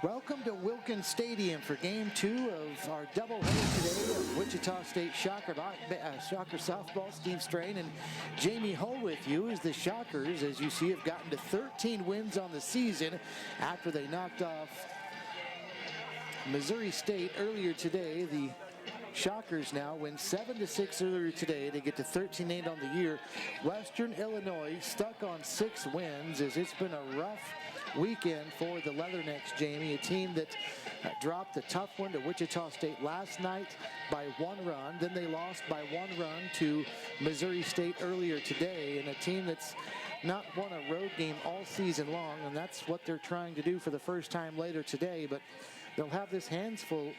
Welcome to Wilkins Stadium for Game 2 of our doubleheader today of Wichita State Shocker softball. Steve Strain and Jamie Hull with you as the Shockers, as you see, have gotten to 13 wins on the season after they knocked off Missouri State earlier today. The Shockers now win 7-6 earlier today. They get to 13-8 on the year. Western Illinois stuck on 6 wins as it's been a rough weekend for the Leathernecks, Jamie, a team that dropped a tough one to Wichita State last night by 1 run. Then they lost by 1 run to Missouri State earlier today, and a team that's not won a road game all season long, and that's what they're trying to do for the first time later today. But they'll have their hands full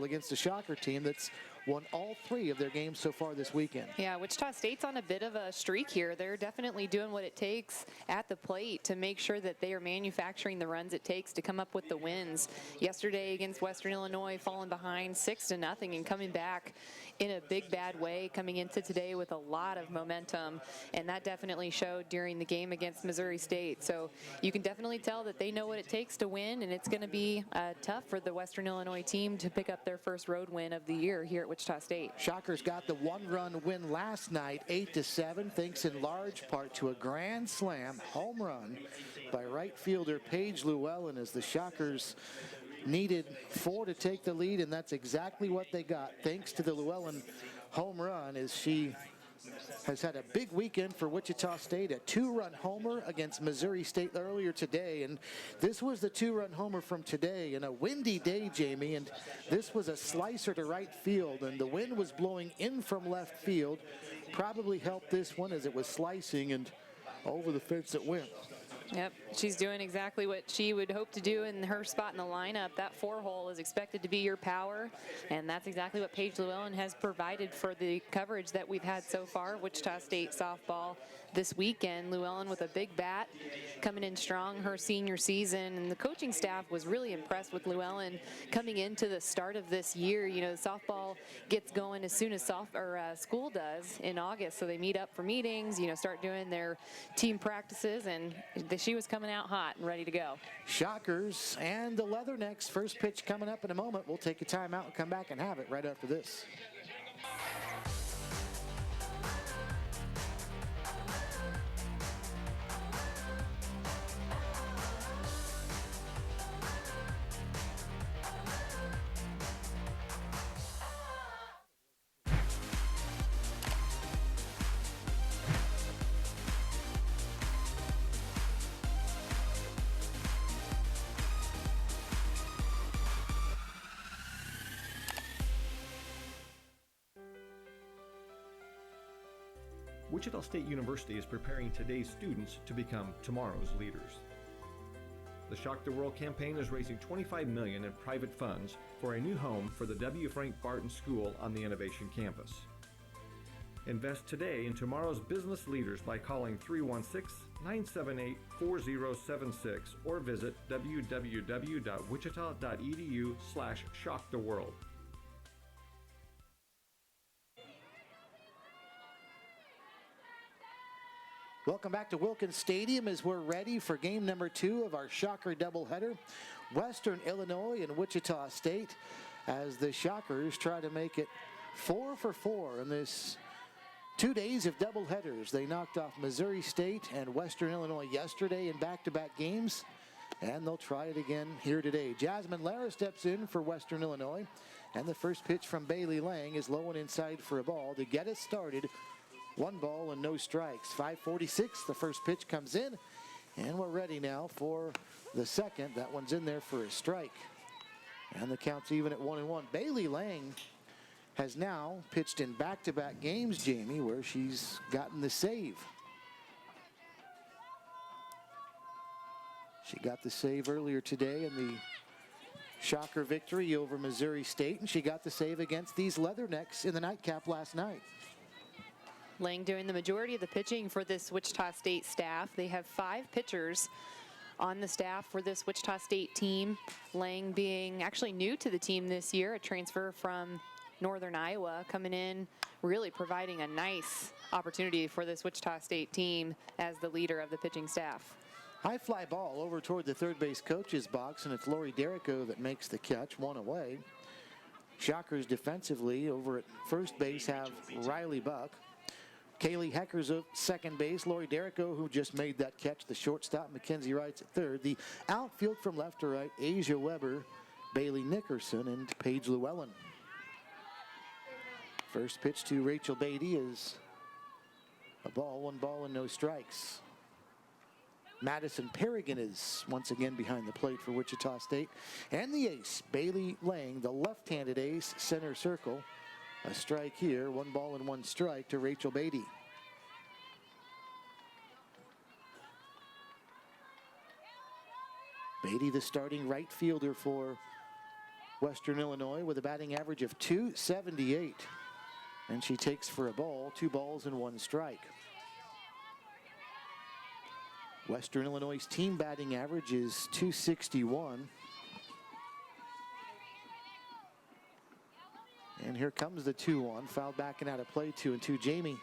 against a Shocker team that's won all 3 of their games so far this weekend. Yeah, Wichita State's on a bit of a streak here. They're definitely doing what it takes at the plate to make sure that they are manufacturing the runs it takes to come up with the wins. Yesterday against Western Illinois, falling behind 6-0 and coming back in a big bad way, coming into today with a lot of momentum, and that definitely showed during the game against Missouri State. So you can definitely tell that they know what it takes to win, and it's going to be tough for the Western Illinois team to pick up their first road win of the year here at Wichita State. Shockers got the 1-run win last night, 8-7, thanks in large part to a grand slam home run by right fielder Paige Llewellyn, as the Shockers needed 4 to take the lead, and that's exactly what they got thanks to the Llewellyn home run, as she has had a big weekend for Wichita State. A 2-run homer against Missouri State earlier today, and this was the 2-run homer from today in a windy day, Jamie, and this was a slicer to right field, and the wind was blowing in from left field. Probably helped this one as it was slicing, and over the fence it went. Yep, she's doing exactly what she would hope to do in her spot in the lineup. That 4-hole is expected to be your power, and that's exactly what Paige Llewellyn has provided for the coverage that we've had so far. Wichita State softball this weekend. Llewellyn with a big bat, coming in strong her senior season, and the coaching staff was really impressed with Llewellyn coming into the start of this year. You know, softball gets going as soon as school does in August, so they meet up for meetings, you know, start doing their team practices, and she was coming out hot and ready to go. Shockers and the Leathernecks. First pitch coming up in a moment. We'll take a timeout and come back and have it right after this. Wichita State University is preparing today's students to become tomorrow's leaders. The Shock the World campaign is raising $25 million in private funds for a new home for the W. Frank Barton School on the Innovation Campus. Invest today in tomorrow's business leaders by calling 316-978-4076 or visit www.wichita.edu/shocktheworld. Welcome back to Wilkins Stadium as we're ready for game number 2 of our Shocker doubleheader. Western Illinois and Wichita State, as the Shockers try to make it 4 for 4 in this 2 days of doubleheaders. They knocked off Missouri State and Western Illinois yesterday in back-to-back games, and they'll try it again here today. Jasmine Lara steps in for Western Illinois, and the first pitch from Bailey Lang is low and inside for a ball to get us started. 1 ball and no strikes. 5:46, the first pitch comes in, and we're ready now for the second. That one's in there for a strike, and the count's even at 1-1. Bailey Lang has now pitched in back-to-back games, Jamie, where she's gotten the save. She got the save earlier today in the Shocker victory over Missouri State, and she got the save against these Leathernecks in the nightcap last night. Lang doing the majority of the pitching for this Wichita State staff. They have 5 pitchers on the staff for this Wichita State team. Lang being actually new to the team this year, a transfer from Northern Iowa, coming in, really providing a nice opportunity for this Wichita State team as the leader of the pitching staff. High fly ball over toward the third base coach's box, and it's Lori Derrico that makes the catch, one away. Shockers defensively over at first base have Riley Buck. Kaylee Hecker's at second base. Lori Derrico, who just made that catch, the shortstop. Mackenzie Wright's at third. The outfield from left to right, Asia Weber, Bailey Nickerson, and Paige Llewellyn. First pitch to Rachel Beatty is a ball, 1 ball and no strikes. Madison Perrigan is once again behind the plate for Wichita State. And the ace, Bailey Lang, the left-handed ace, center circle. A strike here, 1 ball and 1 strike to Rachel Beatty. Beatty, the starting right fielder for Western Illinois, with a batting average of .278. And she takes for a ball, 2 balls and 1 strike. Western Illinois' team batting average is .261. And here comes the 2-1, fouled back and out of play, 2-2. Jamie,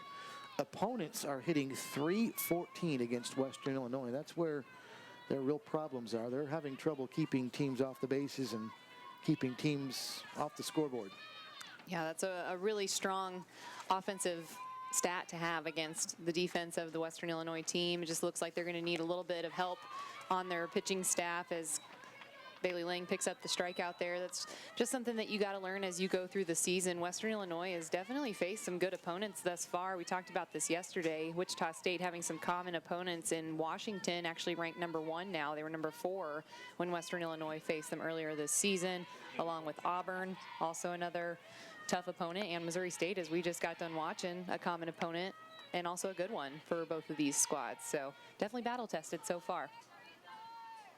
opponents are hitting .314 against Western Illinois. That's where their real problems are. They're having trouble keeping teams off the bases and keeping teams off the scoreboard. Yeah, that's a really strong offensive stat to have against the defense of the Western Illinois team. It just looks like they're going to need a little bit of help on their pitching staff as Bailey Lang picks up the strikeout there. That's just something that you got to learn as you go through the season. Western Illinois has definitely faced some good opponents thus far. We talked about this yesterday. Wichita State having some common opponents in Washington, actually ranked #1 now. They were #4 when Western Illinois faced them earlier this season, along with Auburn, also another tough opponent, and Missouri State, as we just got done watching, a common opponent and also a good one for both of these squads. So definitely battle tested so far.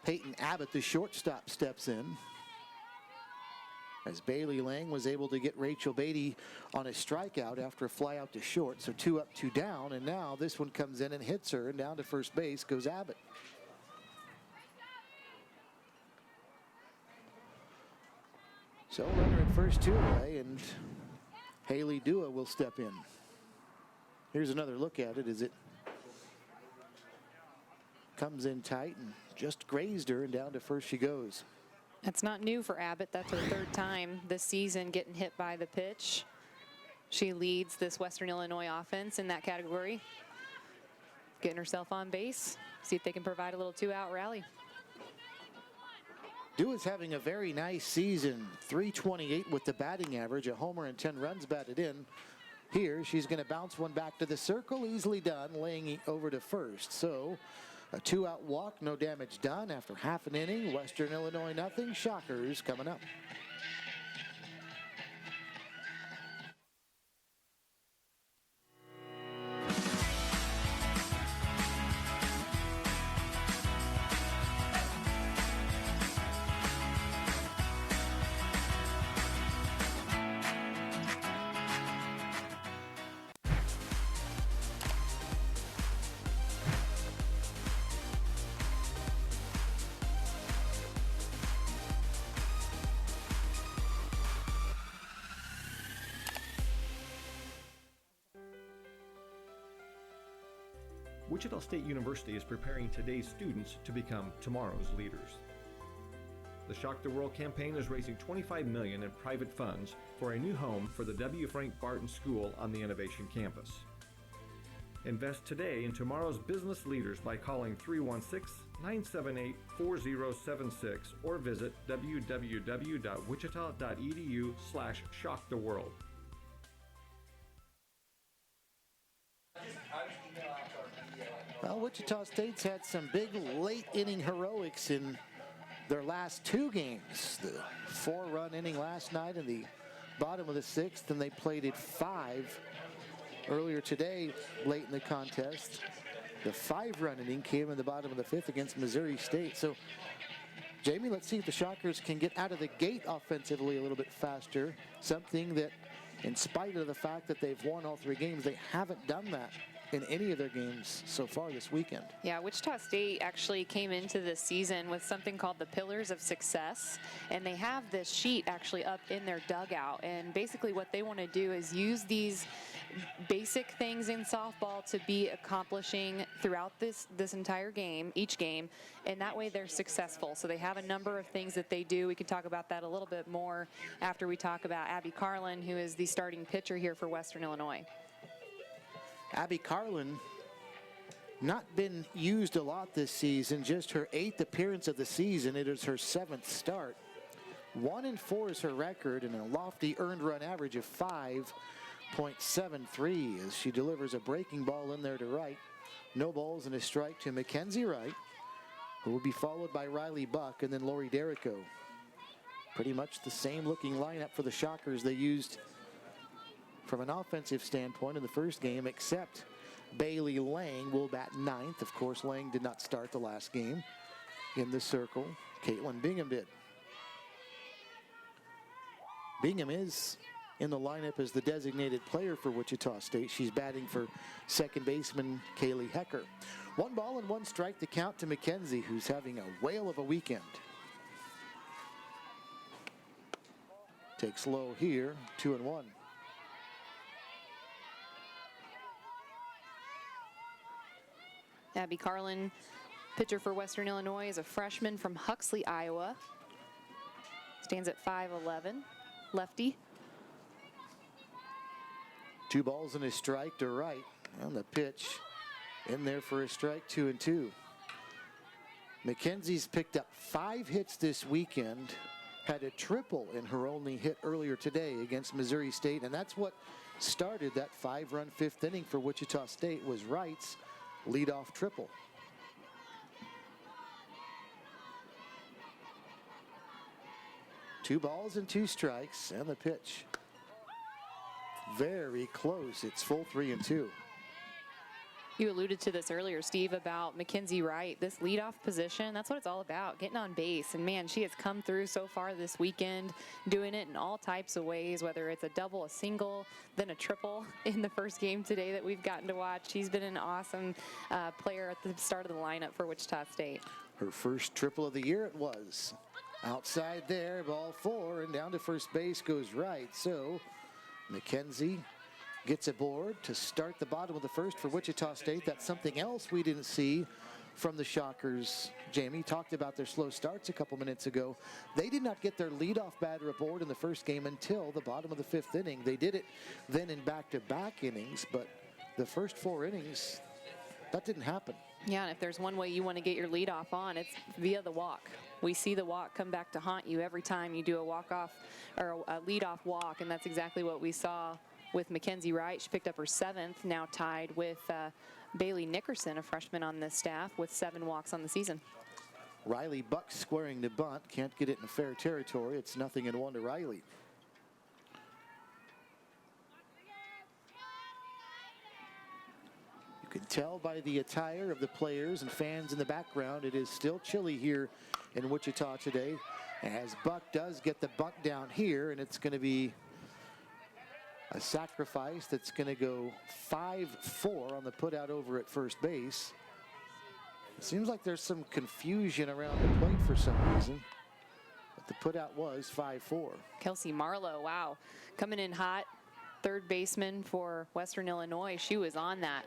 Peyton Abbott, the shortstop, steps in as Bailey Lang was able to get Rachel Beatty on a strikeout after a fly out to short. So 2 up, 2 down, and now this one comes in and hits her, and down to first base goes Abbott. So runner at first, 2 away, and Haley Dua will step in. Here's another look at it as it comes in tight and just grazed her, and down to first she goes. That's not new for Abbott. That's her 3rd time this season getting hit by the pitch. She leads this Western Illinois offense in that category. Getting herself on base. See if they can provide a little 2-out rally. Dua's having a very nice season. .328 with the batting average, a homer and 10 runs batted in. Here, she's going to bounce one back to the circle. Easily done, laying over to first. So a 2-out walk, no damage done after half an inning. Western Illinois nothing. Shockers coming up. Wichita State University is preparing today's students to become tomorrow's leaders. The Shock the World campaign is raising $25 million in private funds for a new home for the W. Frank Barton School on the Innovation Campus. Invest today in tomorrow's business leaders by calling 316-978-4076 or visit www.wichita.edu/shocktheworld. Well, Wichita State's had some big late inning heroics in their last 2 games. The 4-run inning last night in the bottom of the 6th, and they played it 5 earlier today late in the contest. The 5-run inning came in the bottom of the 5th against Missouri State. So, Jamie, let's see if the Shockers can get out of the gate offensively a little bit faster. Something that, in spite of the fact that they've won all 3 games, they haven't done that in any of their games so far this weekend. Yeah, Wichita State actually came into this season with something called the Pillars of Success, and they have this sheet actually up in their dugout. And basically what they want to do is use these basic things in softball to be accomplishing throughout this entire game, each game, and that way they're successful. So they have a number of things that they do. We can talk about that a little bit more after we talk about Abby Carlin, who is the starting pitcher here for Western Illinois. Abby Carlin, not been used a lot this season, just her 8th appearance of the season. It is her 7th start. 1-4 is her record, and a lofty earned run average of 5.73 as she delivers a breaking ball in there to right. No balls and a strike to Mackenzie Wright, who will be followed by Riley Buck and then Lori Derrico. Pretty much the same looking lineup for the Shockers they used from an offensive standpoint in the first game, except Bailey Lang will bat 9th. Of course, Lang did not start the last game in the circle. Caitlin Bingham did. Bingham is in the lineup as the designated player for Wichita State. She's batting for second baseman Kaylee Hecker. 1 ball and 1 strike to count to Mackenzie, who's having a whale of a weekend. Takes low here, 2-1. Abby Carlin, pitcher for Western Illinois, is a freshman from Huxley, Iowa. Stands at 5'11", lefty. 2 balls and a strike to right. On the pitch, in there for a strike, 2-2. Mackenzie's picked up 5 hits this weekend. Had a triple in her only hit earlier today against Missouri State, and that's what started that 5-run 5th inning for Wichita State, was Wright's leadoff triple. Two balls and 2 strikes, and the pitch. Very close. It's full 3-2. You alluded to this earlier, Steve, about Mackenzie Wright. This leadoff position, that's what it's all about, getting on base. And man, she has come through so far this weekend, doing it in all types of ways, whether it's a double, a single, then a triple in the first game today that we've gotten to watch. She's been an awesome player at the start of the lineup for Wichita State. Her first triple of the year it was. Outside there, ball 4, and down to first base goes Wright. So Mackenzie gets aboard to start the bottom of the first for Wichita State. That's something else we didn't see from the Shockers. Jamie talked about their slow starts a couple minutes ago. They did not get their leadoff batter aboard in the first game until the bottom of the 5th inning. They did it then in back-to-back innings, but the first 4 innings, that didn't happen. Yeah, and if there's one way you want to get your leadoff on, it's via the walk. We see the walk come back to haunt you every time you do a walk-off or a leadoff walk, and that's exactly what we saw with Mackenzie Wright. She picked up her 7th, now tied with Bailey Nickerson, a freshman on this staff, with 7 walks on the season. Riley Buck squaring the bunt. Can't get it in fair territory. It's 0-1 to Riley. You can tell by the attire of the players and fans in the background, it is still chilly here in Wichita today, as Buck does get the bunt down here, and it's going to be a sacrifice that's going to go 5-4 on the putout over at first base. It seems like there's some confusion around the plate for some reason, but the putout was 5-4. Kelsey Marlowe, wow, coming in hot, third baseman for Western Illinois. She was on that.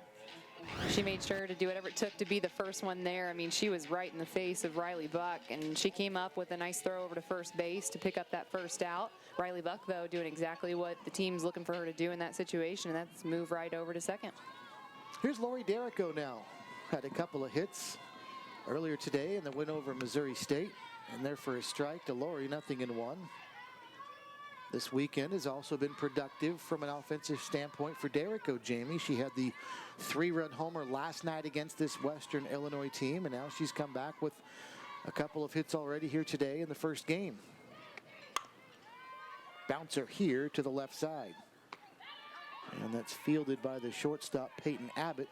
She made sure to do whatever it took to be the first one there. I mean, she was right in the face of Riley Buck, and she came up with a nice throw over to first base to pick up that first out. Riley Buck, though, doing exactly what the team's looking for her to do in that situation, and that's move right over to second. Here's Lori Derrico now. Had a couple of hits earlier today in the win over Missouri State, and there for a strike to Lori, 0-1. This weekend has also been productive from an offensive standpoint for Derrico, Jamie. She had the 3-run homer last night against this Western Illinois team, and now she's come back with a couple of hits already here today in the first game. Bouncer here to the left side. And that's fielded by the shortstop, Peyton Abbott.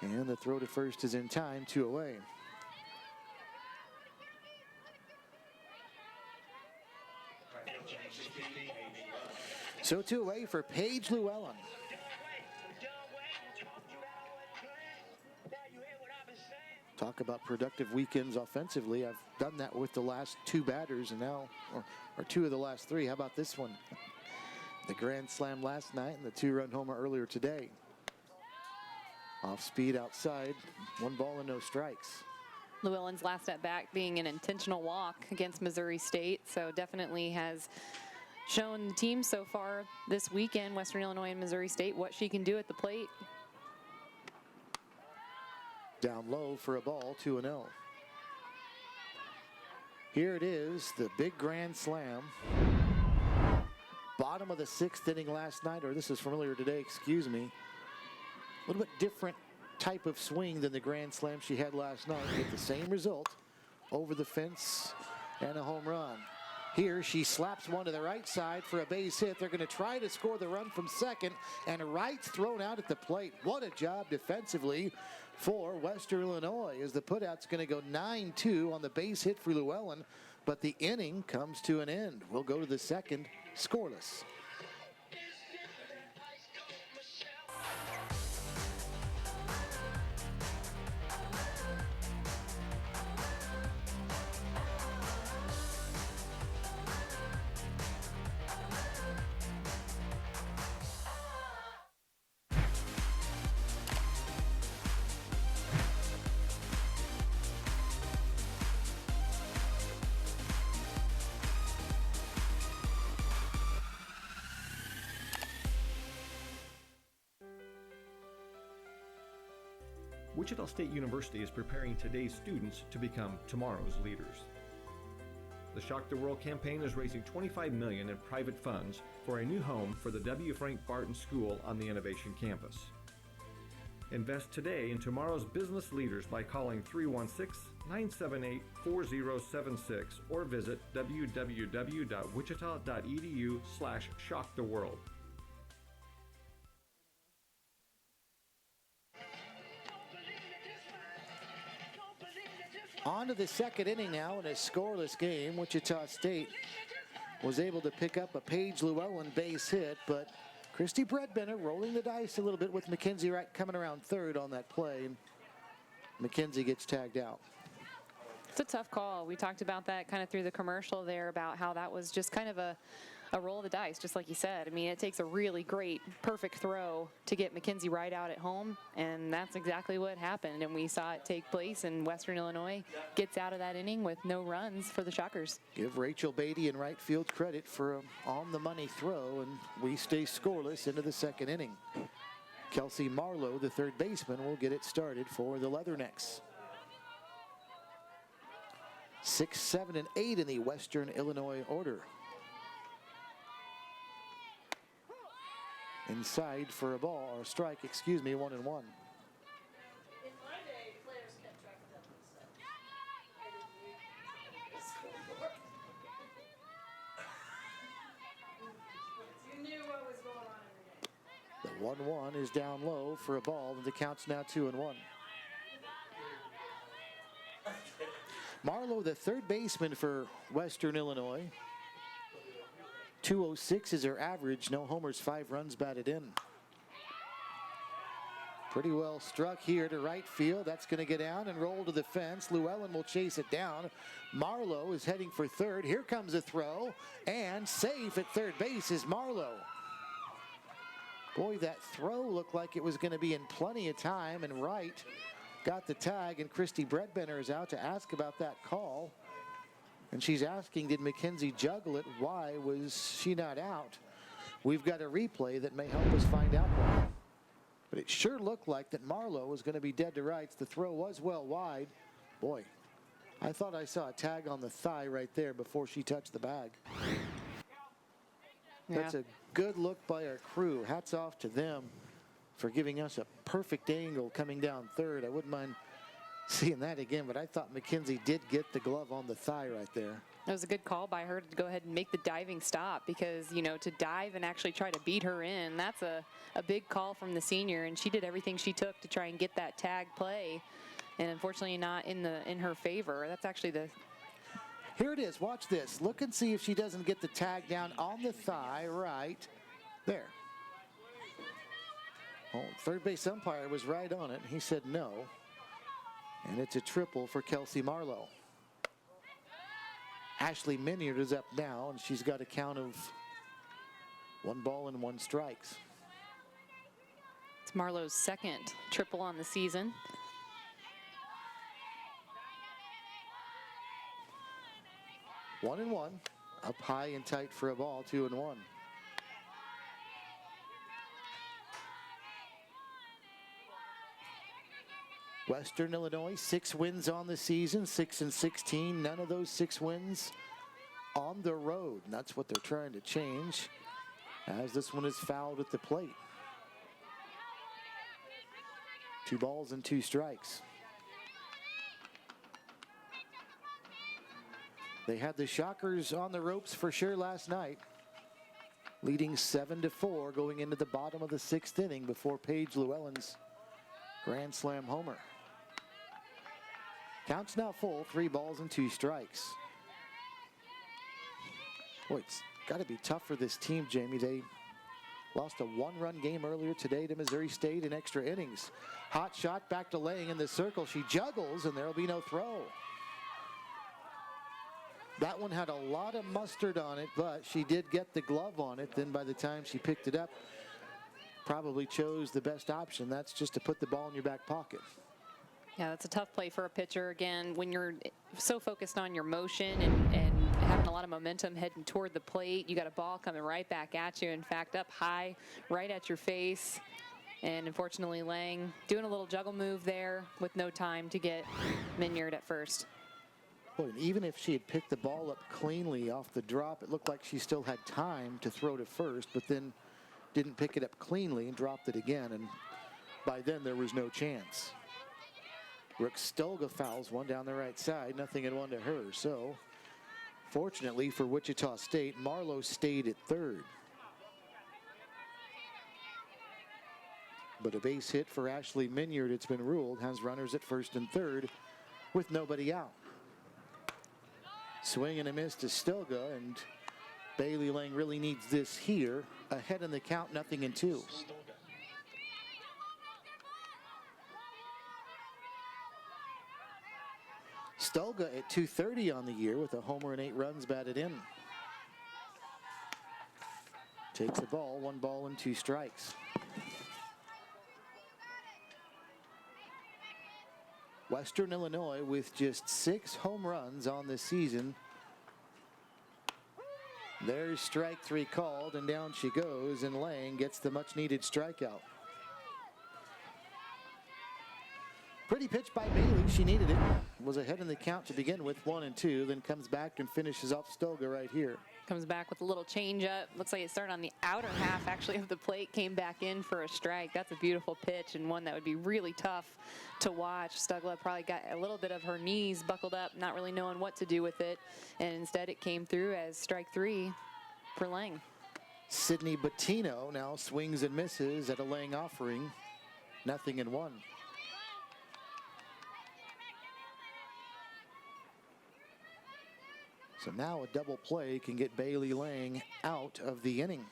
And the throw to first is in time, 2 away. So 2 away for Paige Llewellyn. Talk about productive weekends offensively. I've done that with the last 2 batters, and now, or 2 of the last 3. How about this one? The grand slam last night and the 2-run homer earlier today. Off speed outside, 1 ball and no strikes. Llewellyn's last at bat being an intentional walk against Missouri State, so definitely has shown the team so far this weekend, Western Illinois and Missouri State, what she can do at the plate. Down low for a ball, 2-0. Here it is, the big grand slam. Bottom of the 6th inning last night, or this is from earlier today, excuse me. A little bit different type of swing than the grand slam she had last night, with the same result, over the fence and a home run. Here she slaps one to the right side for a base hit. They're going to try to score the run from second, and Wright's thrown out at the plate. What a job defensively for Western Illinois, as the putout's going to go 9-2 on the base hit for Llewellyn, but the inning comes to an end. We'll go to the second, scoreless. Wichita State University is preparing today's students to become tomorrow's leaders. The Shock the World campaign is raising $25 million in private funds for a new home for the W. Frank Barton School on the Innovation Campus. Invest today in tomorrow's business leaders by calling 316-978-4076 or visit www.wichita.edu/shocktheworld. On to the second inning now in a scoreless game. Wichita State was able to pick up a Paige Llewellyn base hit, but Christy Bredbender rolling the dice a little bit with Mackenzie Wright coming around third on that play. And Mackenzie gets tagged out. It's a tough call. We talked about that kind of through the commercial there, about how that was just kind of a roll of the dice, just like you said. I mean, it takes a really great, perfect throw to get Mackenzie Wright out at home, and that's exactly what happened. And we saw it take place, and Western Illinois gets out of that inning with no runs for the Shockers. Give Rachel Beatty in right field credit for an on-the-money throw, and we stay scoreless into the second inning. Kelsey Marlowe, the third baseman, will get it started for the Leathernecks. 6, 7, and 8 in the Western Illinois order. Inside for a ball, or strike, excuse me, 1-1. In my day, players kept track of that stuff. You knew what was going on every day. The 1-1 is down low for a ball, and the count's now 2-1. Marlowe, the third baseman for Western Illinois. 206 is her average. No homers, 5 runs batted in. Pretty well struck here to right field. That's going to get down and roll to the fence. Llewellyn will chase it down. Marlowe is heading for third. Here comes a throw, and safe at third base is Marlowe. Boy, that throw looked like it was going to be in plenty of time, and Wright got the tag, and Christy Bredbender is out to ask about that call. And she's asking, did Mackenzie juggle it? Why was she not out? We've got a replay that may help us find out why. But it sure looked like that Marlowe was going to be dead to rights. The throw was well wide. Boy, I thought I saw a tag on the thigh right there before she touched the bag. Yeah. That's a good look by our crew. Hats off to them for giving us a perfect angle coming down third. I wouldn't mind seeing that again, but I thought Mackenzie did get the glove on the thigh right there. It was a good call by her to go ahead and make the diving stop, because, you know, to dive and actually try to beat her in, that's a big call from the senior, and she did everything she took to try and get that tag play, and unfortunately not in her favor. That's actually the... Here it is. Watch this. Look and see if she doesn't get the tag down on the thigh right there. Oh, third base umpire was right on it. He said no. And it's a triple for Kelsey Marlowe. Ashley Minyard is up now, and she's got a count of 1 ball and 1 strikes. It's Marlowe's second triple on the season. One and one, up high and tight for a ball, 2-1. Western Illinois, 6 wins on the season, 6-16. None of those 6 wins on the road. And that's what they're trying to change, as this one is fouled at the plate. 2 balls and 2 strikes. They had the Shockers on the ropes for sure last night, leading 7-4 going into the bottom of the 6th inning before Paige Llewellyn's grand slam homer. Count's now full, 3 balls and 2 strikes. Boy, it's got to be tough for this team, Jamie. They lost a 1-run game earlier today to Missouri State in extra innings. Hot shot back to Lang in the circle. She juggles, and there'll be no throw. That one had a lot of mustard on it, but she did get the glove on it. Then by the time she picked it up, probably chose the best option. That's just to put the ball in your back pocket. Yeah, that's a tough play for a pitcher. Again, when you're so focused on your motion and having a lot of momentum heading toward the plate, you got a ball coming right back at you. In fact, up high, right at your face. And unfortunately, Lang doing a little juggle move there with no time to get Minyard at first. Boy, and even if she had picked the ball up cleanly off the drop, it looked like she still had time to throw to first, but then didn't pick it up cleanly and dropped it again. And by then, there was no chance. Brooke Stolga fouls one down the right side, 0-1 to her. So, fortunately for Wichita State, Marlowe stayed at third. But a base hit for Ashley Minyard, it's been ruled, has runners at first and third with nobody out. Swing and a miss to Stolga, and Bailey Lang really needs this here. Ahead in the count, 0-2. Stolga at .230 on the year with a homer and 8 runs batted in. Takes the ball, 1 ball and 2 strikes. Western Illinois with just 6 home runs on the season. There's strike 3 called, and down she goes, and Lang gets the much needed strikeout. Pretty pitch by Bailey, she needed it. Was ahead in the count to begin with, 1-2, then comes back and finishes off Stolga right here. Comes back with a little changeup. Looks like it started on the outer half, actually, of the plate. Came back in for a strike. That's a beautiful pitch, and one that would be really tough to watch. Stugla probably got a little bit of her knees buckled up, not really knowing what to do with it. And instead, it came through as strike 3 for Lang. Sydney Bettino now swings and misses at a Lang offering. 0-1. So now a double play can get Bailey Lang out of the inning.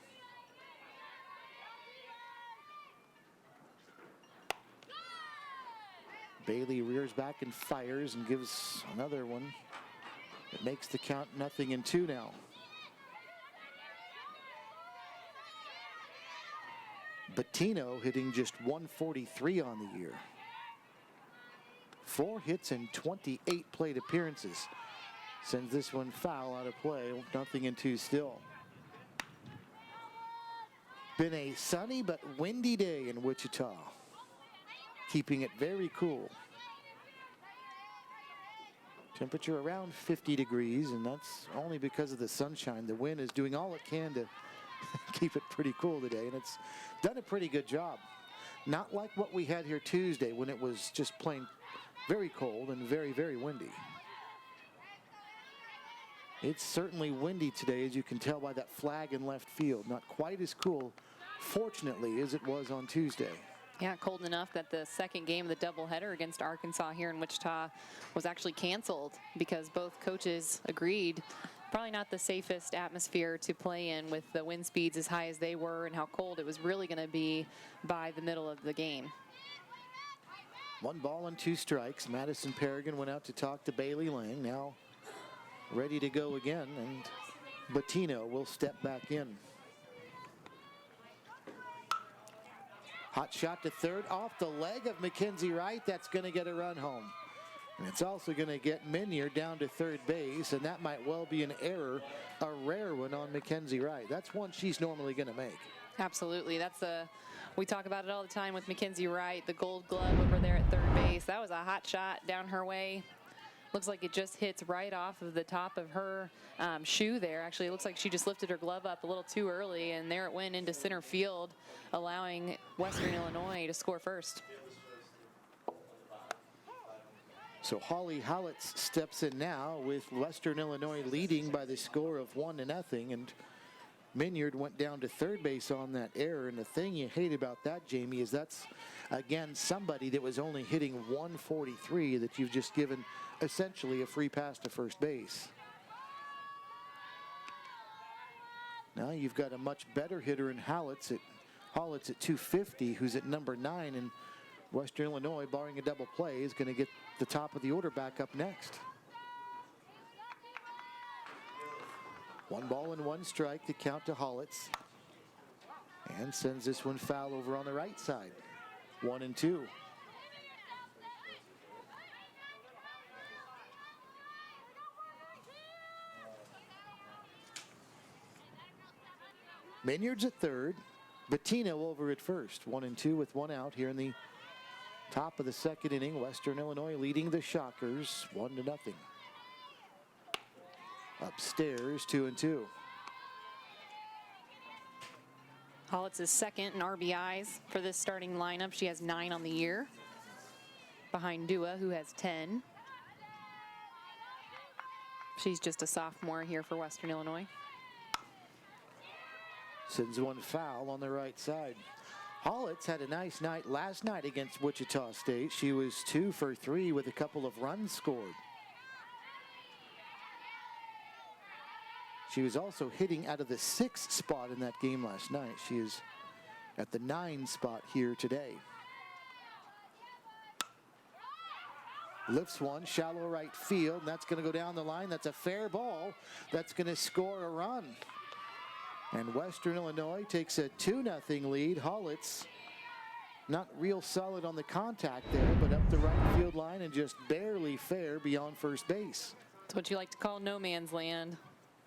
Bailey rears back and fires and gives another one. It makes the count 0-2 now. Bettino hitting just .143 on the year. 4 hits and 28 plate appearances. Sends this one foul out of play, 0-2 still. Been a sunny but windy day in Wichita, keeping it very cool. Temperature around 50 degrees, and that's only because of the sunshine. The wind is doing all it can to keep it pretty cool today, and it's done a pretty good job. Not like what we had here Tuesday when it was just plain very cold and very, very windy. It's certainly windy today, as you can tell by that flag in left field. Not quite as cool, fortunately, as it was on Tuesday. Yeah, cold enough that the second game of the doubleheader against Arkansas here in Wichita was actually canceled because both coaches agreed probably not the safest atmosphere to play in with the wind speeds as high as they were and how cold it was really going to be by the middle of the game. 1 ball and 2 strikes. Madison Paragon went out to talk to Bailey Lang. Now ready to go again, and Bettino will step back in. Hot shot to third off the leg of Mackenzie Wright. That's going to get a run home. And it's also going to get Minyard down to third base, and that might well be an error, a rare one on Mackenzie Wright. That's one she's normally going to make. Absolutely. We talk about it all the time with Mackenzie Wright, the gold glove over there at third base. That was a hot shot down her way. Looks like it just hits right off of the top of her shoe there. Actually, it looks like she just lifted her glove up a little too early, and there it went into center field, allowing Western Illinois to score first. So Holly Howitz steps in now with Western Illinois leading by the score of 1-0, and Minyard went down to third base on that error. And the thing you hate about that, Jamie, is that's, again, somebody that was only hitting 143 that you've just given essentially a free pass to first base. Now you've got a much better hitter in Howitz at 250, who's at number 9, and Western Illinois, barring a double play, is going to get the top of the order back up next. 1 ball and 1 strike to count to Howitz, and sends this one foul over on the right side. 1-2. Minyard's at third. Bettino over at first. 1-2 with 1 out here in the top of the second inning. Western Illinois leading the Shockers 1-0. Upstairs, 2-2. Howitz is second in RBIs for this starting lineup. She has 9 on the year, behind Dua, who has 10. She's just a sophomore here for Western Illinois. Sends one foul on the right side. Howitz had a nice night last night against Wichita State. She was 2 for 3 with a couple of runs scored. She was also hitting out of the 6th spot in that game last night. She is at the 9 spot here today. Lifts one, shallow right field, and that's going to go down the line. That's a fair ball. That's going to score a run. And Western Illinois takes a 2-0 lead. Howitz not real solid on the contact there, but up the right field line and just barely fair beyond first base. It's what you like to call no man's land.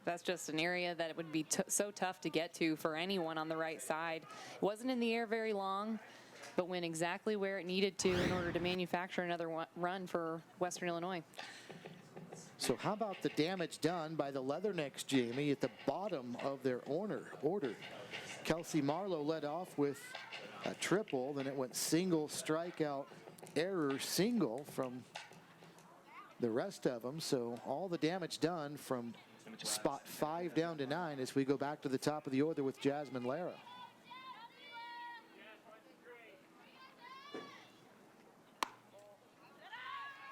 That's just an area that it would be so tough to get to for anyone on the right side. It wasn't in the air very long, but went exactly where it needed to in order to manufacture another run for Western Illinois. So how about the damage done by the Leathernecks, Jamie, at the bottom of their order? Kelsey Marlowe led off with a triple, then it went single, strikeout, error, single from the rest of them. So all the damage done from spot 5 down to 9 as we go back to the top of the order with Jasmine Lara.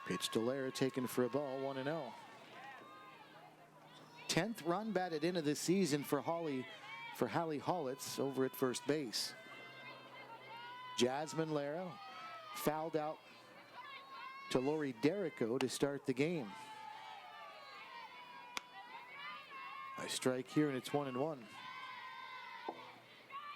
Pitch to Lara, taken for a ball, 1-0. 10th run batted into this season for Hallie Howitz over at first base. Jasmine Lara fouled out to Lori Derrico to start the game. A strike here, and it's 1-1.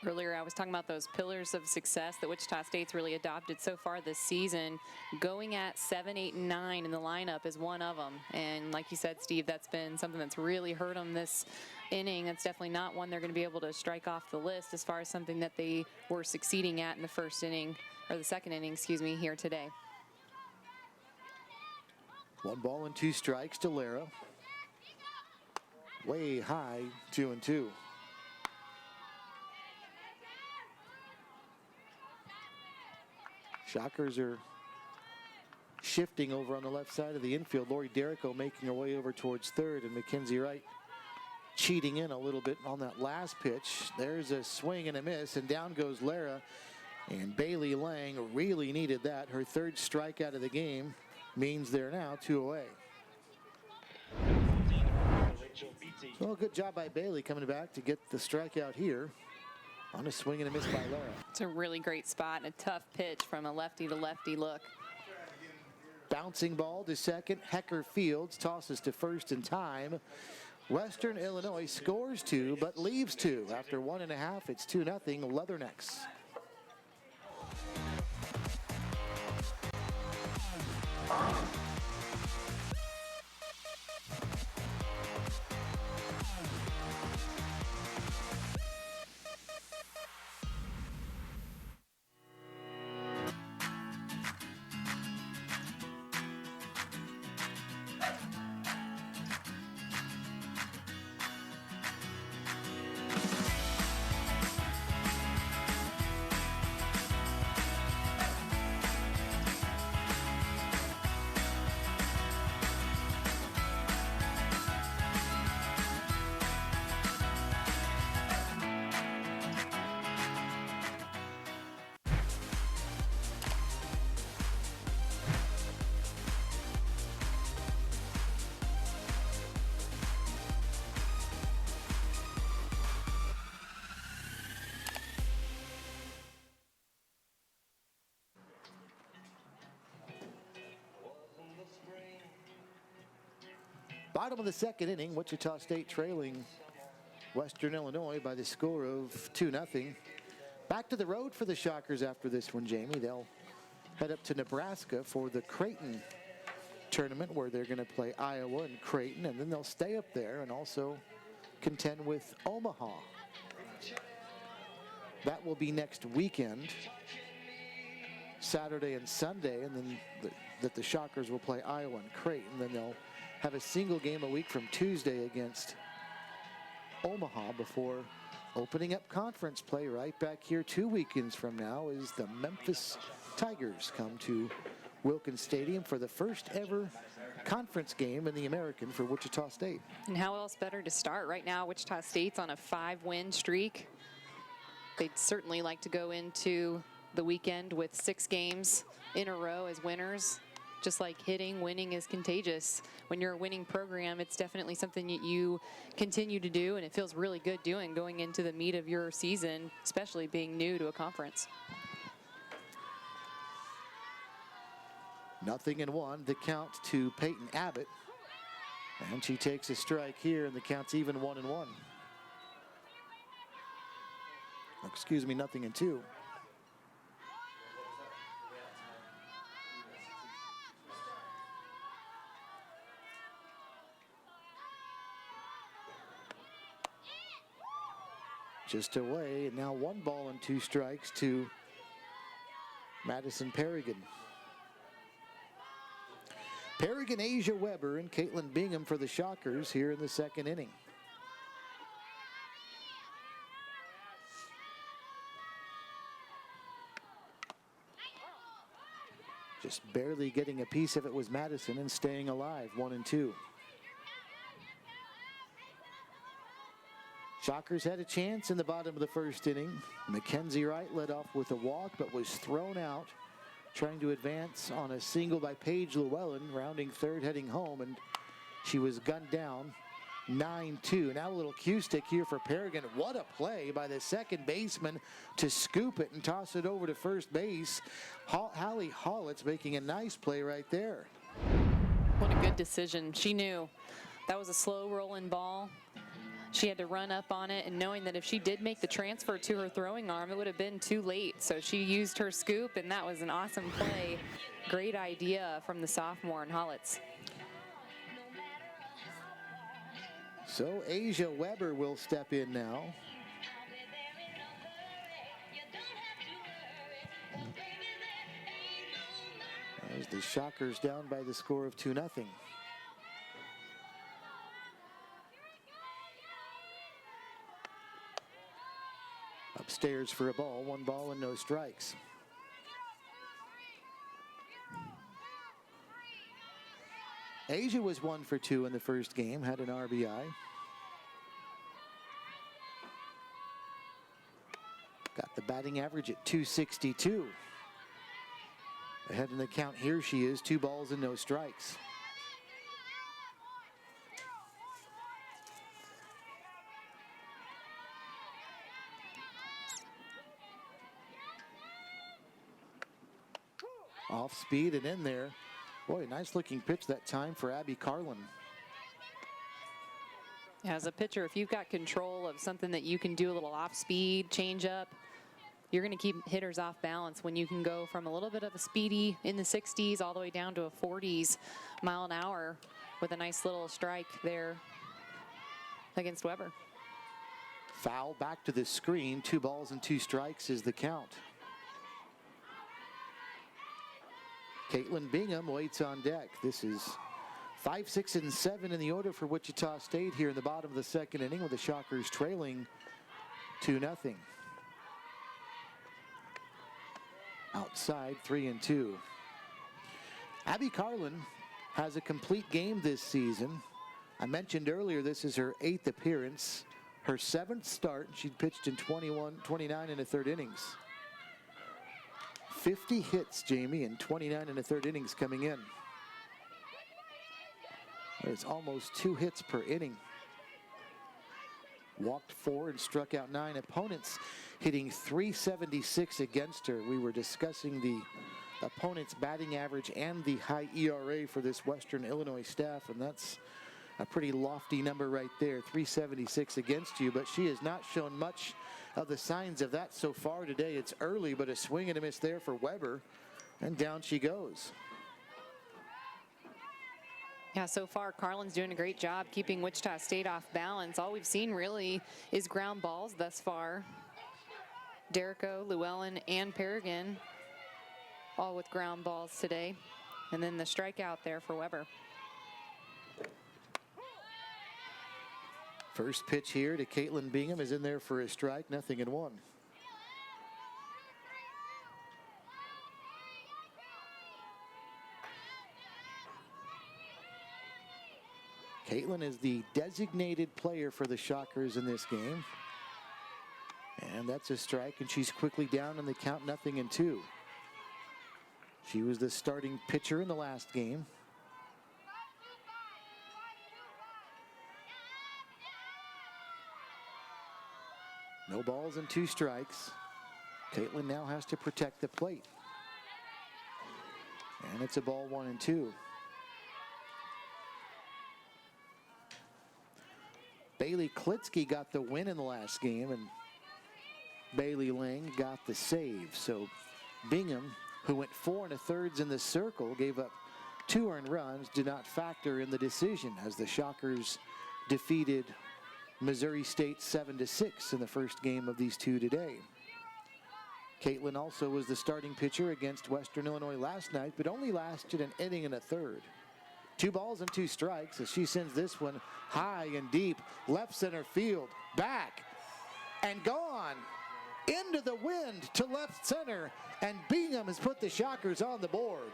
Earlier, I was talking about those pillars of success that Wichita State's really adopted so far this season. Going at 7, 8, and 9 in the lineup is one of them. And like you said, Steve, that's been something that's really hurt them this inning. That's definitely not one they're going to be able to strike off the list as far as something that they were succeeding at in the first inning, or the second inning, excuse me, here today. 1 ball and 2 strikes to Lara. Way high, 2-2. Shockers are shifting over on the left side of the infield. Lori Derrico making her way over towards third, and Mackenzie Wright cheating in a little bit on that last pitch. There's a swing and a miss, and down goes Lara. And Bailey Lang really needed that. Her 3rd strikeout of the game means they're now 2 away. Well, good job by Bailey coming back to get the strikeout here on a swing and a miss by Lara. It's a really great spot and a tough pitch from a lefty to lefty look. Bouncing ball to second. Hecker Fields tosses to first in time. Western Illinois scores 2 but leaves 2. After 1.5, it's 2-0 Leathernecks. Bottom of the second inning, Wichita State trailing Western Illinois by the score of 2-0. Back to the road for the Shockers after this one, Jamie. They'll head up to Nebraska for the Creighton tournament where they're going to play Iowa and Creighton, and then they'll stay up there and also contend with Omaha. That will be next weekend, Saturday and Sunday, and then the Shockers will play Iowa and Creighton. Then they'll have a single game a week from Tuesday against Omaha before opening up conference play right back here 2 weekends from now as the Memphis Tigers come to Wilkins Stadium for the first ever conference game in the American for Wichita State. And how else better to start? Right now, Wichita State's on a 5-win streak. They'd certainly like to go into the weekend with 6 games in a row as winners. Just like hitting, winning is contagious. When you're a winning program, it's definitely something that you continue to do, and it feels really good doing going into the meat of your season, especially being new to a conference. 0-1, the count to Peyton Abbott. And she takes a strike here, and the count's even 1-1. Excuse me, 0-2. Just away, and now 1 ball and 2 strikes to Madison Perrigan. Perrigan, Asia Weber, and Caitlin Bingham for the Shockers here in the second inning. Just barely getting a piece of it was Madison and staying alive, 1-2. Shockers had a chance in the bottom of the first inning. Mackenzie Wright led off with a walk but was thrown out, trying to advance on a single by Paige Llewellyn, rounding third, heading home, and she was gunned down. 9-2. Now a little cue stick here for Perrigan. What a play by the second baseman to scoop it and toss it over to first base. Hallie Hollitz making a nice play right there. What a good decision. She knew that was a slow rolling ball. She had to run up on it, and knowing that if she did make the transfer to her throwing arm, it would have been too late. So she used her scoop, and that was an awesome play. Great idea from the sophomore in Hollitz. So Asia Weber will step in now. As the Shockers down by the score of 2-0. Upstairs for a ball, 1 ball and no strikes. Asia was 1 for 2 in the first game, had an RBI. Got the batting average at .262. Ahead in the count, here she is, 2 balls and no strikes. Off speed and in there. Boy, nice looking pitch that time for Abby Carlin. As a pitcher, if you've got control of something that you can do a little off speed, change up, you're going to keep hitters off balance when you can go from a little bit of a speedy in the 60s all the way down to a 40s mile an hour with a nice little strike there against Weber. Foul back to the screen. 2 balls and 2 strikes is the count. Caitlin Bingham waits on deck. This is 5, 6, and 7 in the order for Wichita State here in the bottom of the second inning, with the Shockers trailing 2-0. Outside 3-2. Abby Carlin has a complete game this season. I mentioned earlier this is her 8th appearance, her 7th start. She pitched in 29 and a third innings. 50 hits, Jamie, and 29 and a third innings coming in. It's almost 2 hits per inning. Walked 4 and struck out 9 opponents, hitting .376 against her. We were discussing the opponent's batting average and the high ERA for this Western Illinois staff, and that's a pretty lofty number right there, .376 against you, but she has not shown much of the signs of that so far today. It's early, but a swing and a miss there for Weber, and down she goes. Yeah, so far Carlin's doing a great job keeping Wichita State off balance. All we've seen really is ground balls thus far. Derrico, Llewellyn, and Perrigan all with ground balls today. And then the strikeout there for Weber. First pitch here to Caitlin Bingham is in there for a strike, 0-1. Caitlin is the designated player for the Shockers in this game. And that's a strike, and she's quickly down in the count, 0-2. She was the starting pitcher in the last game. No balls and 2 strikes. Caitlin now has to protect the plate. And it's a ball, 1-2. Bailey Klitsky got the win in the last game, and Bailey Lang got the save. So Bingham, who went 4 1/3 in the circle, gave up 2 earned runs, did not factor in the decision as the Shockers defeated Missouri State 7-6 in the first game of these two today. Caitlin also was the starting pitcher against Western Illinois last night, but only lasted an inning and a third. 2 balls and 2 strikes as she sends this one high and deep, left center field, back and gone into the wind to left center, and Bingham has put the Shockers on the board.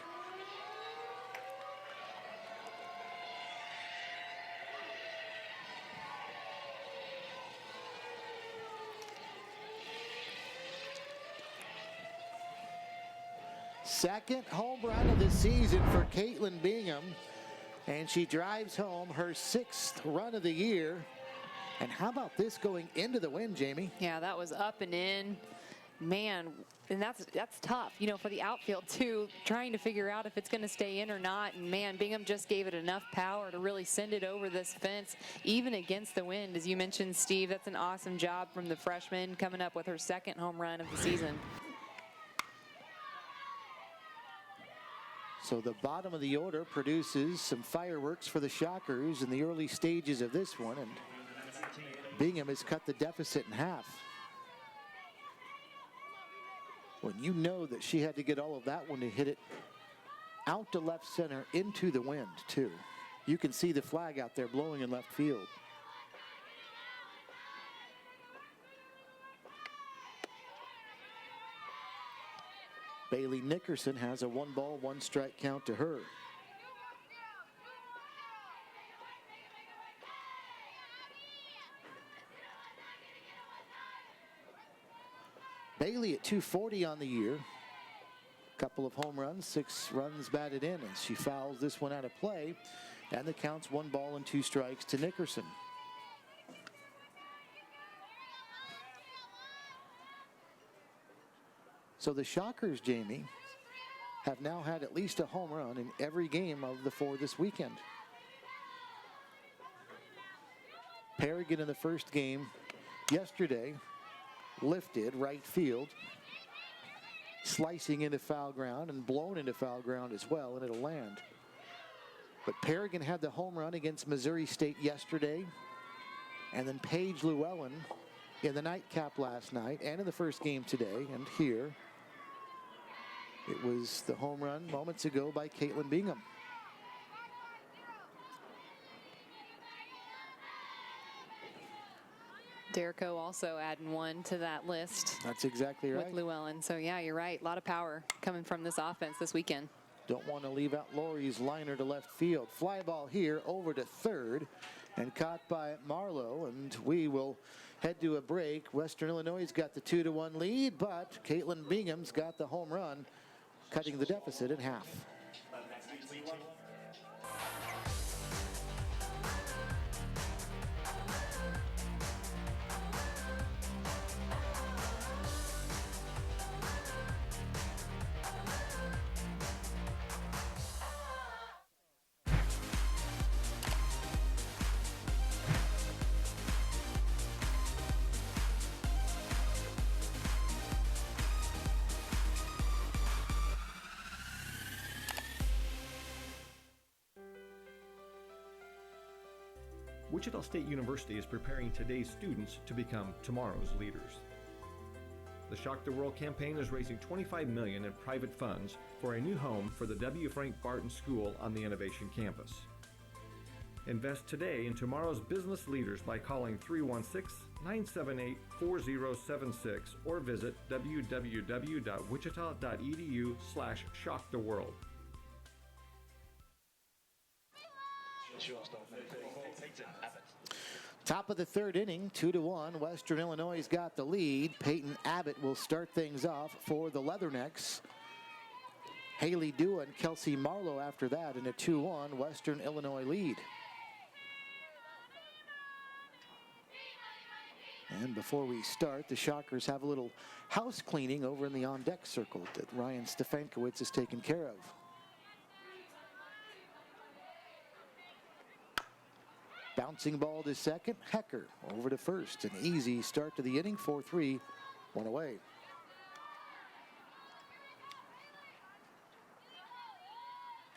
Second home run of the season for Caitlin Bingham, and she drives home her 6th run of the year. And how about this going into the wind, Jamie? Yeah, that was up and in. Man, and that's tough, you know, for the outfield too, trying to figure out if it's going to stay in or not. And man, Bingham just gave it enough power to really send it over this fence, even against the wind. As you mentioned, Steve, that's an awesome job from the freshman, coming up with her 2nd home run of the season. So the bottom of the order produces some fireworks for the Shockers in the early stages of this one, and Bingham has cut the deficit in half. When you know that she had to get all of that one to hit it out to left center into the wind too. You can see the flag out there blowing in left field. Bailey Nickerson has a 1-ball, 1-strike count to her. Bailey at .240 on the year. Couple of home runs, 6 runs batted in, and she fouls this one out of play. And the count's 1 ball and 2 strikes to Nickerson. So the Shockers, Jamie, have now had at least a home run in every game of the 4 this weekend. Paragon in the first game yesterday lifted right field, slicing into foul ground and blown into foul ground as well, and it'll land. But Paragon had the home run against Missouri State yesterday, and then Paige Llewellyn in the nightcap last night and in the first game today. And here it was the home run moments ago by Caitlin Bingham. Derrico also adding one to that list. That's exactly right. With Llewellyn. So yeah, you're right. A lot of power coming from this offense this weekend. Don't want to leave out Laurie's liner to left field. Fly ball here over to third and caught by Marlowe, and we will head to a break. Western Illinois has got the 2-1 lead, but Caitlin Bingham's got the home run, cutting the deficit in half. Wichita State University is preparing today's students to become tomorrow's leaders. The Shock the World campaign is raising $25 million in private funds for a new home for the W. Frank Barton School on the Innovation Campus. Invest today in tomorrow's business leaders by calling 316-978-4076 or visit www.wichita.edu/shocktheworld. Top of the third inning, 2-1. Western Illinois has got the lead. Peyton Abbott will start things off for the Leathernecks. Haley Dua and Kelsey Marlowe after that in a 2-1 Western Illinois lead. And before we start, the Shockers have a little house cleaning over in the on-deck circle that Ryan Stefankowitz has taken care of. Bouncing ball to second. Hecker over to first. An easy start to the inning. 4-3, one away.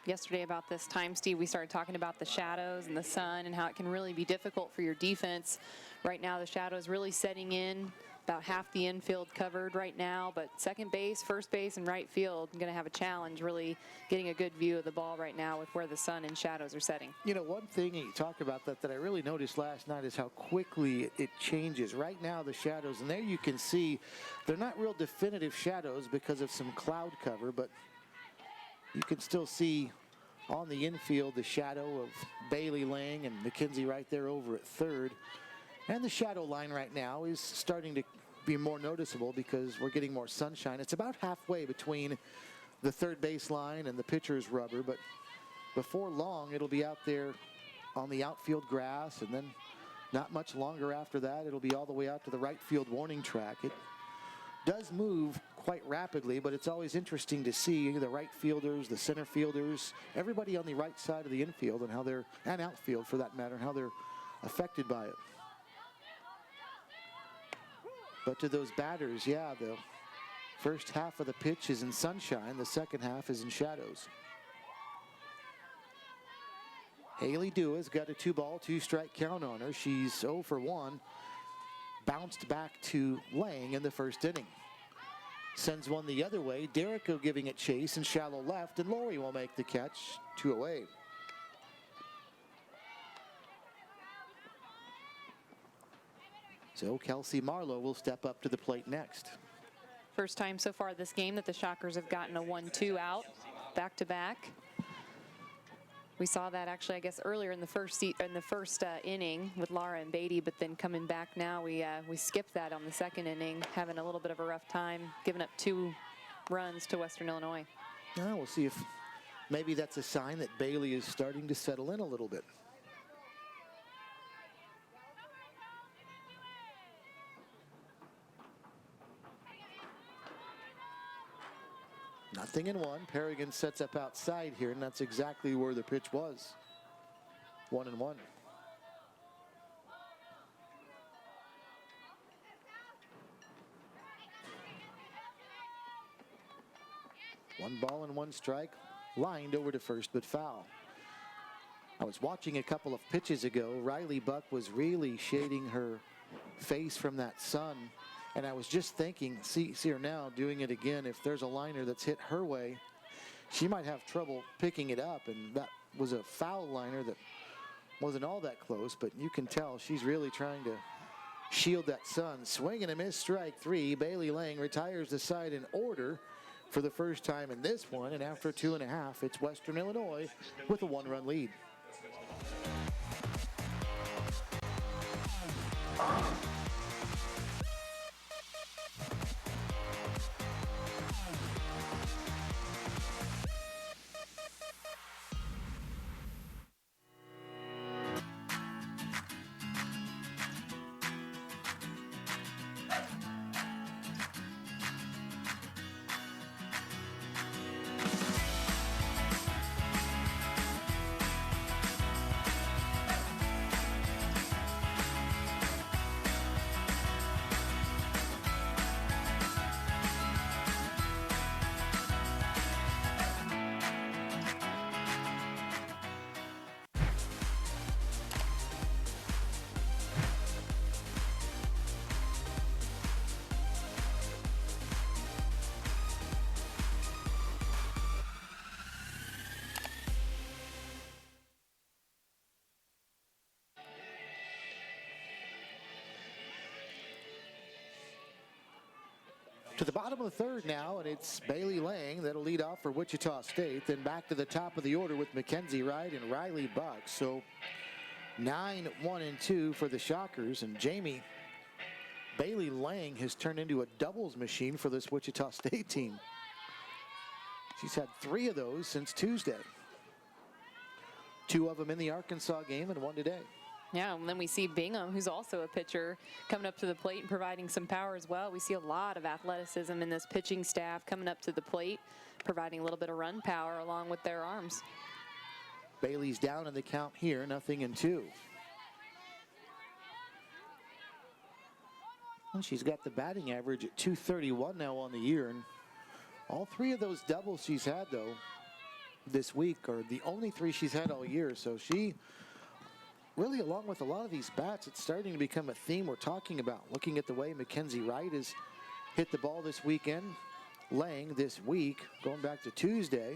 Yesterday about this time, Steve, we started talking about the shadows and the sun and how it can really be difficult for your defense. Right now, the shadows really setting in. About half the infield covered right now, but second base, first base, and right field going to have a challenge really getting a good view of the ball right now with where the sun and shadows are setting. You know, one thing you talk about that I really noticed last night is how quickly it changes. Right now, the shadows, and there you can see they're not real definitive shadows because of some cloud cover, but you can still see on the infield the shadow of Bailey Lang and McKenzie right there over at third. And the shadow line right now is starting to be more noticeable because we're getting more sunshine. It's about halfway between the third base line and the pitcher's rubber, but before long it'll be out there on the outfield grass, and then not much longer after that it'll be all the way out to the right field warning track. It does move quite rapidly, but it's always interesting to see the right fielders, the center fielders, everybody on the right side of the infield and how they're, and outfield for that matter, how they're affected by it. But to those batters, yeah, the first half of the pitch is in sunshine. The second half is in shadows. Haley Dua's got a 2-ball, 2-strike count on her. She's 0 for 1. Bounced back to Lang in the first inning. Sends one the other way. Derrico giving it chase in shallow left, and Laurie will make the catch. 2 away. So Kelsey Marlowe will step up to the plate next. First time so far this game that the Shockers have gotten a 1-2 out back-to-back. We saw that actually, I guess, earlier in the first inning with Lara and Beatty, but then coming back now, we skipped that on the second inning, having a little bit of a rough time, giving up 2 runs to Western Illinois. Now we'll see if maybe that's a sign that Bailey is starting to settle in a little bit. 0-1. Perrigan sets up outside here, and that's exactly where the pitch was. 1-1. One ball and one strike. Lined over to first, but foul. I was watching a couple of pitches ago. Riley Buck was really shading her face from that sun. And I was just thinking, see her now doing it again. If there's a liner that's hit her way, she might have trouble picking it up. And that was a foul liner that wasn't all that close, but you can tell she's really trying to shield that sun. Swing and a miss, strike three. Bailey Lang retires the side in order for the first time in this one. And after 2.5, it's Western Illinois with a 1-run lead. To the bottom of the third now, and it's Bailey Lang that'll lead off for Wichita State. Then back to the top of the order with Mackenzie Wright and Riley Buck. So 9-1-2 for the Shockers. And Jamie, Bailey Lang has turned into a doubles machine for this Wichita State team. She's had 3 of those since Tuesday. 2 of them in the Arkansas game and 1 today. Yeah, and then we see Bingham, who's also a pitcher, coming up to the plate and providing some power as well. We see a lot of athleticism in this pitching staff coming up to the plate, providing a little bit of run power along with their arms. Bailey's down in the count here, 0-2. And she's got the batting average at .231 now on the year. And all 3 of those doubles she's had, though, this week are the only 3 she's had all year. So she really, along with a lot of these bats, it's starting to become a theme we're talking about. Looking at the way Mackenzie Wright has hit the ball this weekend. Lang this week, going back to Tuesday.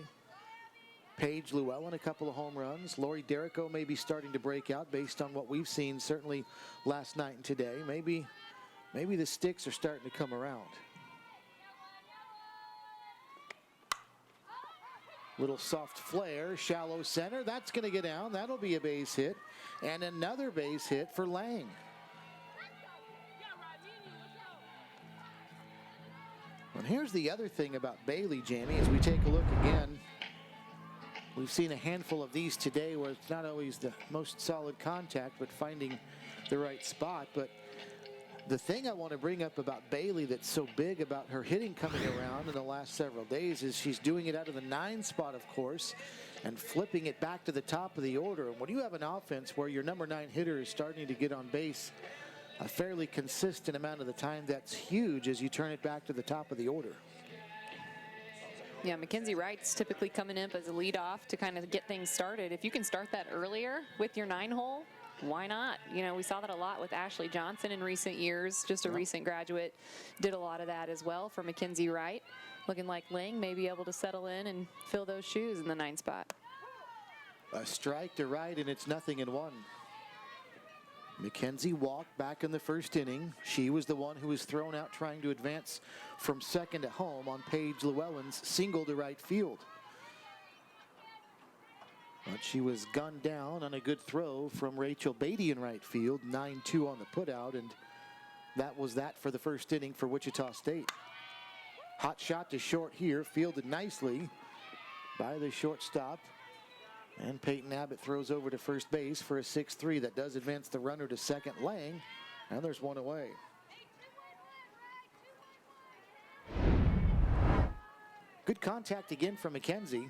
Paige Llewellyn, a couple of home runs. Lori Derrico may be starting to break out based on what we've seen certainly last night and today. Maybe the sticks are starting to come around. Little soft flare, shallow center. That's going to get down. That'll be a base hit. And another base hit for Lang. And here's the other thing about Bailey, Jamie, as we take a look again. We've seen a handful of these today where it's not always the most solid contact, but finding the right spot. But the thing I want to bring up about Bailey that's so big about her hitting coming around in the last several days is she's doing it out of the 9 spot, of course, and flipping it back to the top of the order. And when you have an offense where your number 9 hitter is starting to get on base a fairly consistent amount of the time, that's huge as you turn it back to the top of the order. Yeah, Mackenzie Wright's typically coming in as a leadoff to kind of get things started. If you can start that earlier with your 9-hole, why not? You know, we saw that a lot with Ashley Johnson in recent years. Just a recent graduate did a lot of that as well for Mackenzie Wright. Looking like Lang may be able to settle in and fill those shoes in the 9 spot. A strike to Wright, and it's 0-1. Mackenzie walked back in the first inning. She was the one who was thrown out trying to advance from second at home on Paige Llewellyn's single to right field. But she was gunned down on a good throw from Rachel Beatty in right field. 9-2 on the putout, and that was that for the first inning for Wichita State. Hot shot to short here, fielded nicely by the shortstop. And Peyton Abbott throws over to first base for a 6-3 that does advance the runner to second. Lang, and there's one away. Good contact again from McKenzie.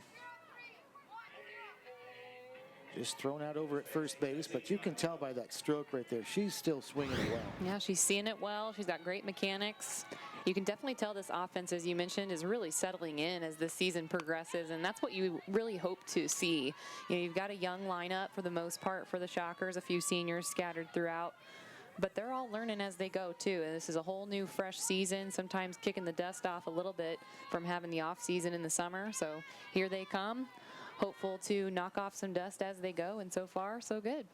Just thrown out over at first base, but you can tell by that stroke right there, she's still swinging it well. Yeah, she's seeing it well. She's got great mechanics. You can definitely tell this offense, as you mentioned, is really settling in as the season progresses, and that's what you really hope to see. You know, you've got a young lineup for the most part for the Shockers, a few seniors scattered throughout, but they're all learning as they go too. And this is a whole new fresh season, sometimes kicking the dust off a little bit from having the off season in the summer. So here they come, hopeful to knock off some dust as they go, and so far so good.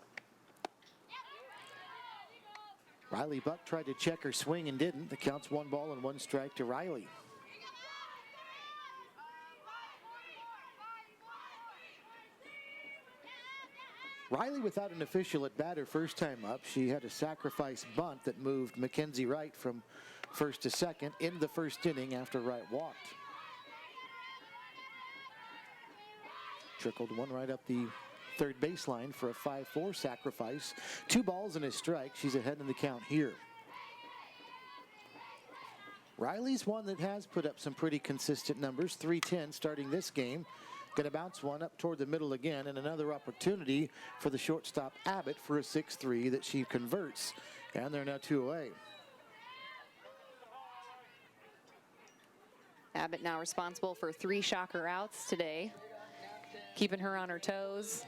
Riley Buck tried to check her swing and didn't. The count's 1 ball and 1 strike to Riley. Riley without an official at bat her first time up. She had a sacrifice bunt that moved Mackenzie Wright from first to second in the first inning after Wright walked. Trickled one right up the third baseline for a 5-4 sacrifice. 2 balls and a strike. She's ahead in the count here. Riley's one that has put up some pretty consistent numbers. 310 starting this game. Going to bounce one up toward the middle again, and another opportunity for the shortstop Abbott for a 6-3 that she converts. And they're now 2 away. Abbott now responsible for 3 Shocker outs today, keeping her on her toes.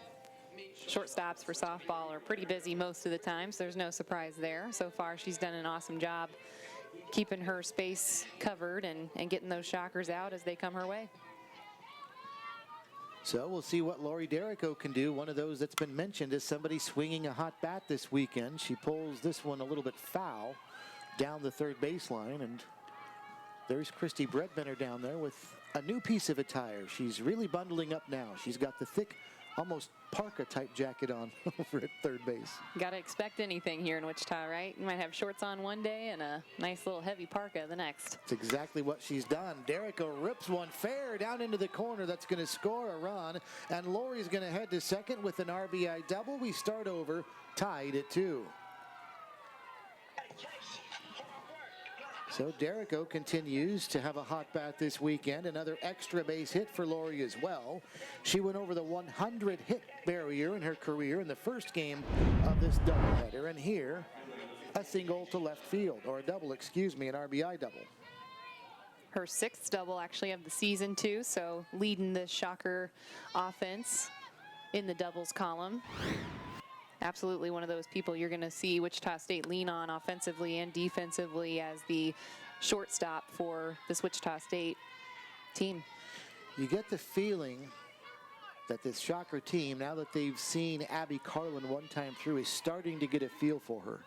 Shortstops for softball are pretty busy most of the time, so there's no surprise there. So far, she's done an awesome job keeping her space covered and getting those Shockers out as they come her way. So we'll see what Lori Derrico can do. One of those that's been mentioned as somebody swinging a hot bat this weekend. She pulls this one a little bit foul down the third baseline, and there's Christy Bredbender down there with a new piece of attire. She's really bundling up now. She's got the thick, almost parka type jacket on over at third base. Got to expect anything here in Wichita, right? You might have shorts on one day and a nice little heavy parka the next. That's exactly what she's done. Derrico rips one fair down into the corner. That's going to score a run, and Lori's going to head to second with an RBI double. We start over, tied at 2. So Derrico continues to have a hot bat this weekend. Another extra base hit for Lori as well. She went over the 100 hit barrier in her career in the first game of this doubleheader. And here, a single to left field, or a double, excuse me, an RBI double. Her 6th double actually of the season too, so leading the Shocker offense in the doubles column. Absolutely one of those people you're going to see Wichita State lean on offensively and defensively as the shortstop for this Wichita State team. You get the feeling that this Shocker team, now that they've seen Abby Carlin one time through, is starting to get a feel for her.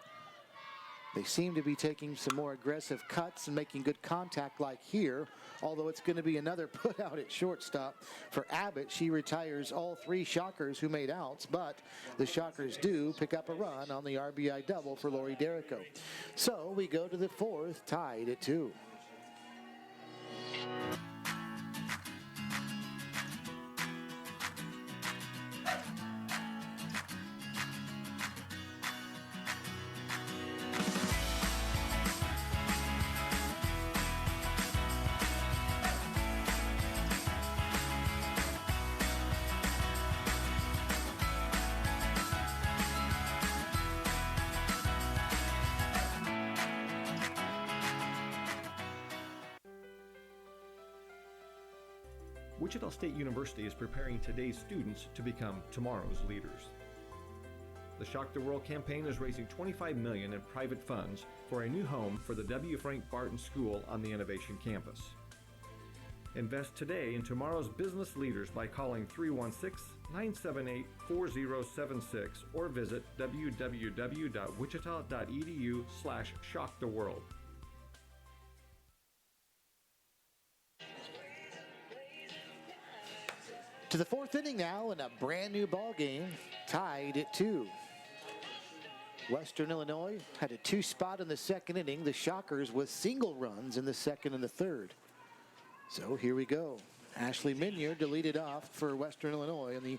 They seem to be taking some more aggressive cuts and making good contact like here, although it's going to be another put out at shortstop for Abbott. She retires all 3 Shockers who made outs, but the Shockers do pick up a run on the RBI double for Lori Derrico. So we go to the 4th, tied at 2. Wichita State University is preparing today's students to become tomorrow's leaders. The Shock the World campaign is raising $25 million in private funds for a new home for the W. Frank Barton School on the Innovation Campus. Invest today in tomorrow's business leaders by calling 316-978-4076 or visit www.wichita.edu/shocktheworld. To the 4th inning now, in a brand new ball game, tied at 2. Western Illinois had a 2 spot in the 2nd inning. The Shockers with single runs in the 2nd and the 3rd. So here we go. Ashley Minyard to lead it off for Western Illinois in the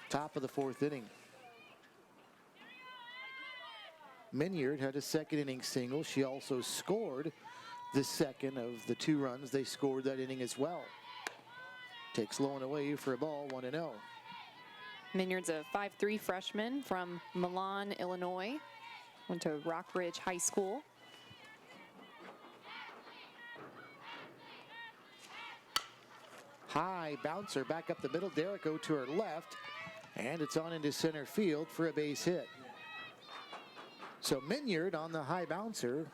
top of the 4th inning. Minyard had a 2nd inning single. She also scored the 2nd of the 2 runs they scored that inning as well. Takes low and away for a ball, 1-0. Minyard's a 5'3" freshman from Milan, Illinois. Went to Rockridge High School. High bouncer back up the middle. Derrico to her left. And it's on into center field for a base hit. So Minyard on the high bouncer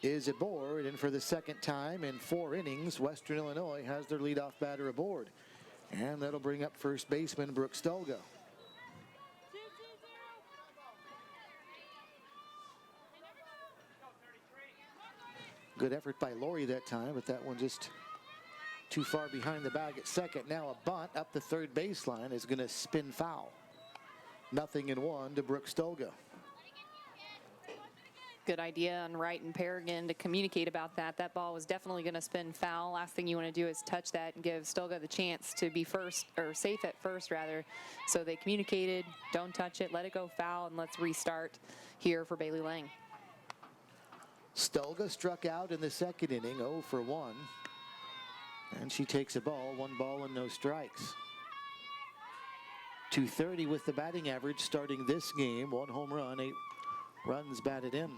is aboard. And for the second time in 4 innings, Western Illinois has their leadoff batter aboard. And that'll bring up first baseman Brooke Stolga. Good effort by Lori that time, but that one just too far behind the bag at second. Now a bunt up the third baseline is going to spin foul. 0-1 to Brooke Stolga. Good idea on Wright and Paragon to communicate about that. That ball was definitely going to spin foul. Last thing you want to do is touch that and give Stolga the chance to be first, or safe at first rather. So they communicated, don't touch it, let it go foul, and let's restart here for Bailey Lang. Stolga struck out in the second inning, 0 for 1. And she takes a ball, 1 ball and no strikes. .230 with the batting average starting this game. 1 home run, 8 runs batted in.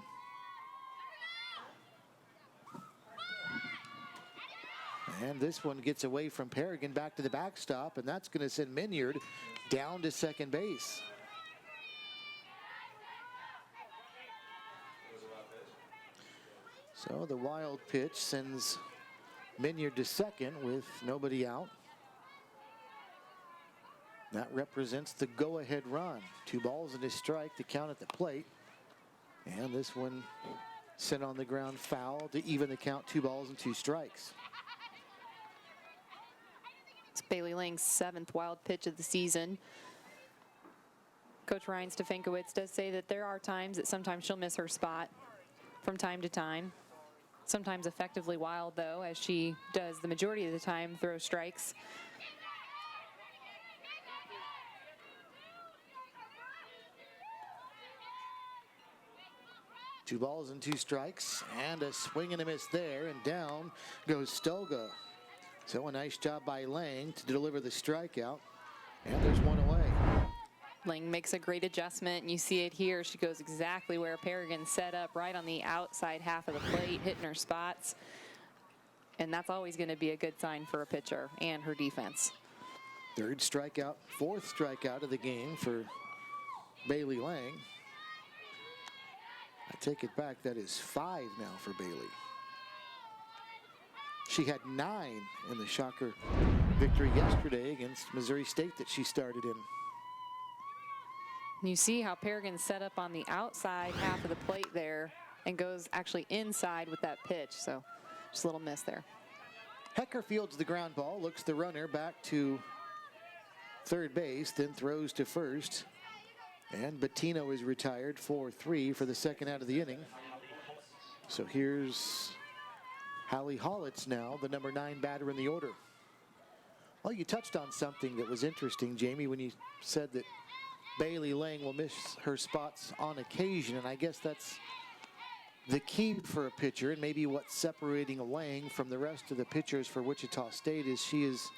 And this one gets away from Paragon back to the backstop, and that's going to send Minyard down to second base. So the wild pitch sends Minyard to second with nobody out. That represents the go-ahead run. 2 balls and a strike to count at the plate. And this one sent on the ground foul to even the count, 2 balls and 2 strikes. It's Bailey Lang's 7th wild pitch of the season. Coach Ryan Stefankowitz does say that there are times that sometimes she'll miss her spot from time to time. Sometimes effectively wild, though, as she does the majority of the time throw strikes. Two balls and 2 strikes, and a swing and a miss there, and down goes Stolga. So a nice job by Lang to deliver the strikeout, and there's 1 away. Lang makes a great adjustment, and you see it here. She goes exactly where Paragon set up, right on the outside half of the plate, hitting her spots. And that's always going to be a good sign for a pitcher and her defense. 3rd strikeout, 4th strikeout of the game for Bailey Lang. I take it back, that is 5 now for Bailey. She had 9 in the Shocker victory yesterday against Missouri State that she started in. You see how Paragon set up on the outside half of the plate there and goes actually inside with that pitch. So just a little miss there. Hecker fields the ground ball, looks the runner back to third base, then throws to first. And Bettino is retired 4-3 for the second out of the inning. So here's Hallie Hollitz now, the number 9 batter in the order. Well, you touched on something that was interesting, Jamie, when you said that Bailey Lang will miss her spots on occasion, and I guess that's the key for a pitcher, and maybe what's separating Lang from the rest of the pitchers for Wichita State is she is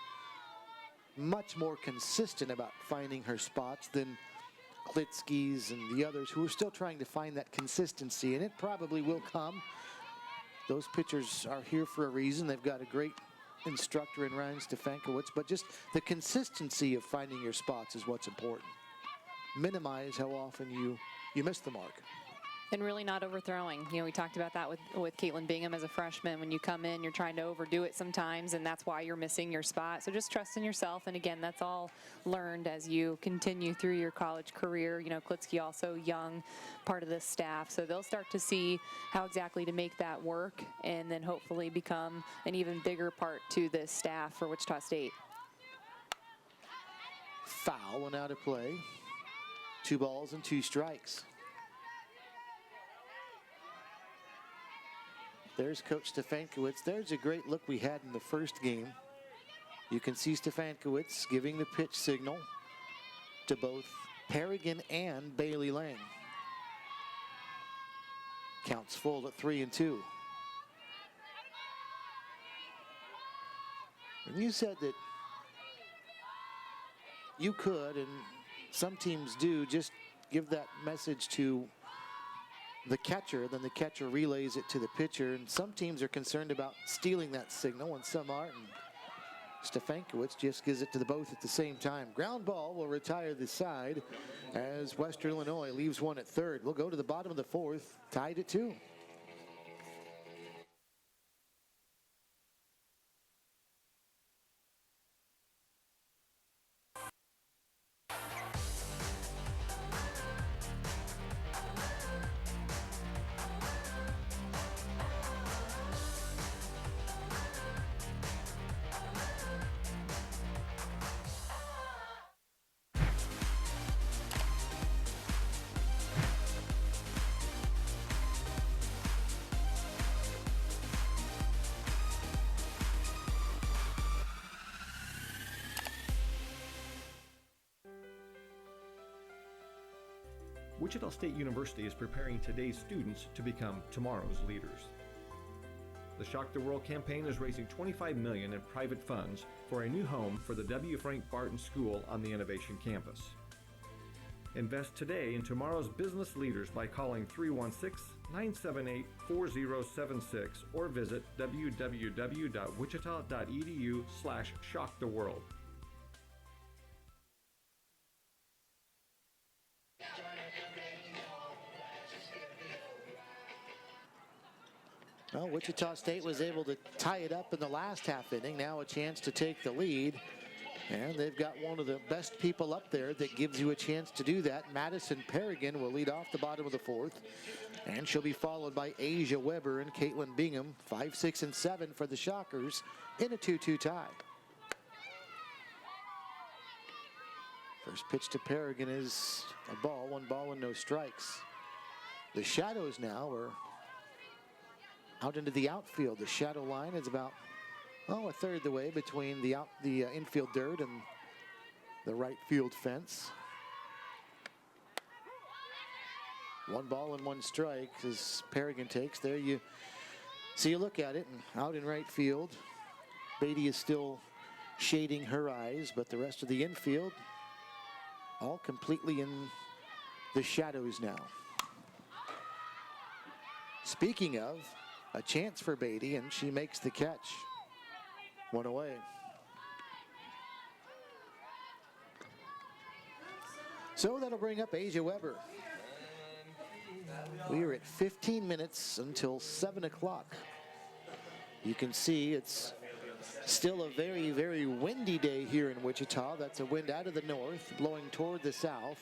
much more consistent about finding her spots than Klitsky's and the others who are still trying to find that consistency, and it probably will come. Those pitchers are here for a reason. They've got a great instructor in Ryan Stefankowitz, but just the consistency of finding your spots is what's important. Minimize how often you miss the mark. And really not overthrowing. You know, we talked about that with Caitlin Bingham as a freshman. When you come in, you're trying to overdo it sometimes, and that's why you're missing your spot. So just trust in yourself. And again, that's all learned as you continue through your college career. You know, Klitsky also young, part of this staff. So they'll start to see how exactly to make that work and then hopefully become an even bigger part to this staff for Wichita State. Foul and out of play. 2 balls and 2 strikes. There's Coach Stefankowitz. There's a great look we had in the first game. You can see Stefankowitz giving the pitch signal to both Paragon and Bailey Lang. Counts full at 3-2. And you said that you could, and some teams do, just give that message to the catcher, then the catcher relays it to the pitcher, and some teams are concerned about stealing that signal, and some aren't. And Stefankowicz just gives it to the both at the same time. Ground ball will retire the side as Western Illinois leaves one at third. We'll go to the bottom of the fourth, tied at 2. Wichita State University is preparing today's students to become tomorrow's leaders. The Shock the World campaign is raising $25 million in private funds for a new home for the W. Frank Barton School on the Innovation Campus. Invest today in tomorrow's business leaders by calling 316-978-4076 or visit www.wichita.edu/shocktheworld. Well, Wichita State was able to tie it up in the last half inning. Now a chance to take the lead. And they've got one of the best people up there that gives you a chance to do that. Madison Perrigan will lead off the bottom of the fourth. And she'll be followed by Asia Weber and Caitlin Bingham. 5, 6, and 7 for the Shockers in a 2-2 tie. First pitch to Perrigan is a ball. 1 ball and no strikes. The Shadows now are out into the outfield. The shadow line is about, a third the way between the infield dirt and the right field fence. 1 ball and 1 strike as Perrigan takes. There you see, you look at it, and out in right field, Beatty is still shading her eyes, but the rest of the infield all completely in the shadows now. Speaking of, a chance for Beatty, and she makes the catch. 1 away. So that'll bring up Asia Weber. We are at 15 minutes until 7 o'clock. You can see it's still a very, very windy day here in Wichita. That's a wind out of the north, blowing toward the south.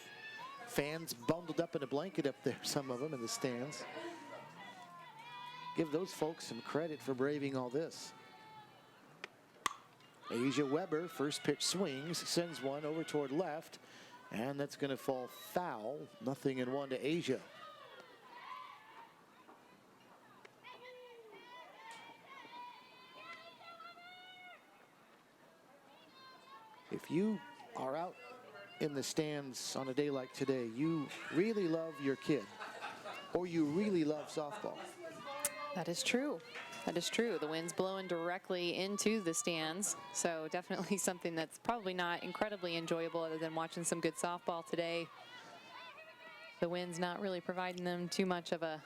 Fans bundled up in a blanket up there, some of them in the stands. Give those folks some credit for braving all this. Asia Weber, first pitch swings, sends one over toward left, and that's going to fall foul. 0-1 to Asia. If you are out in the stands on a day like today, you really love your kid, or you really love softball. That is true. That is true. The wind's blowing directly into the stands, so definitely something that's probably not incredibly enjoyable other than watching some good softball today. The wind's not really providing them too much of a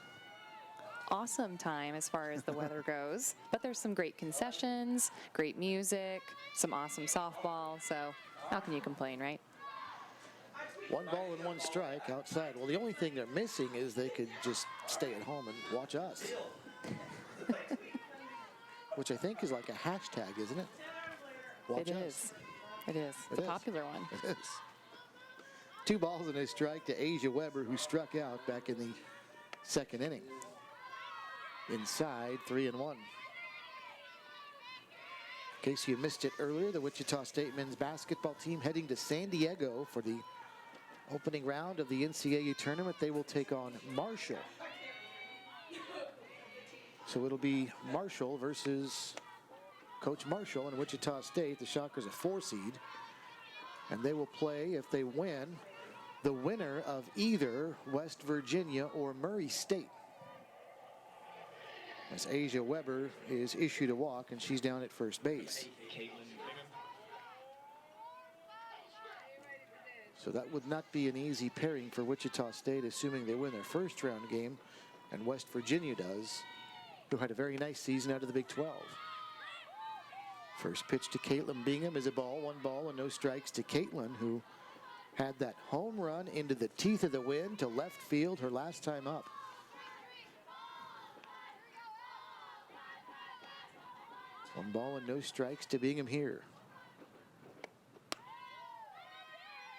awesome time as far as the weather goes, but there's some great concessions, great music, some awesome softball, so how can you complain, right? 1 ball and 1 strike outside. Well, the only thing they're missing is they could just stay at home and watch us. Which I think is like a hashtag, isn't it? Watch us. It is. It's a popular one. It is. 2 balls and a strike to Asia Weber, who struck out back in the 2nd inning. Inside, 3-1. In case you missed it earlier, the Wichita State men's basketball team heading to San Diego for the opening round of the NCAA tournament. They will take on Marshall. So it'll be Marshall versus Coach Marshall in Wichita State. The Shockers a 4 seed. And they will play, if they win, the winner of either West Virginia or Murray State. As Asia Weber is issued a walk, and she's down at first base. So that would not be an easy pairing for Wichita State, assuming they win their first round game, and West Virginia does, who had a very nice season out of the Big 12. First pitch to Caitlin Bingham is a ball, 1 ball and no strikes to Caitlin, who had that home run into the teeth of the wind to left field her last time up. One ball and no strikes to Bingham here.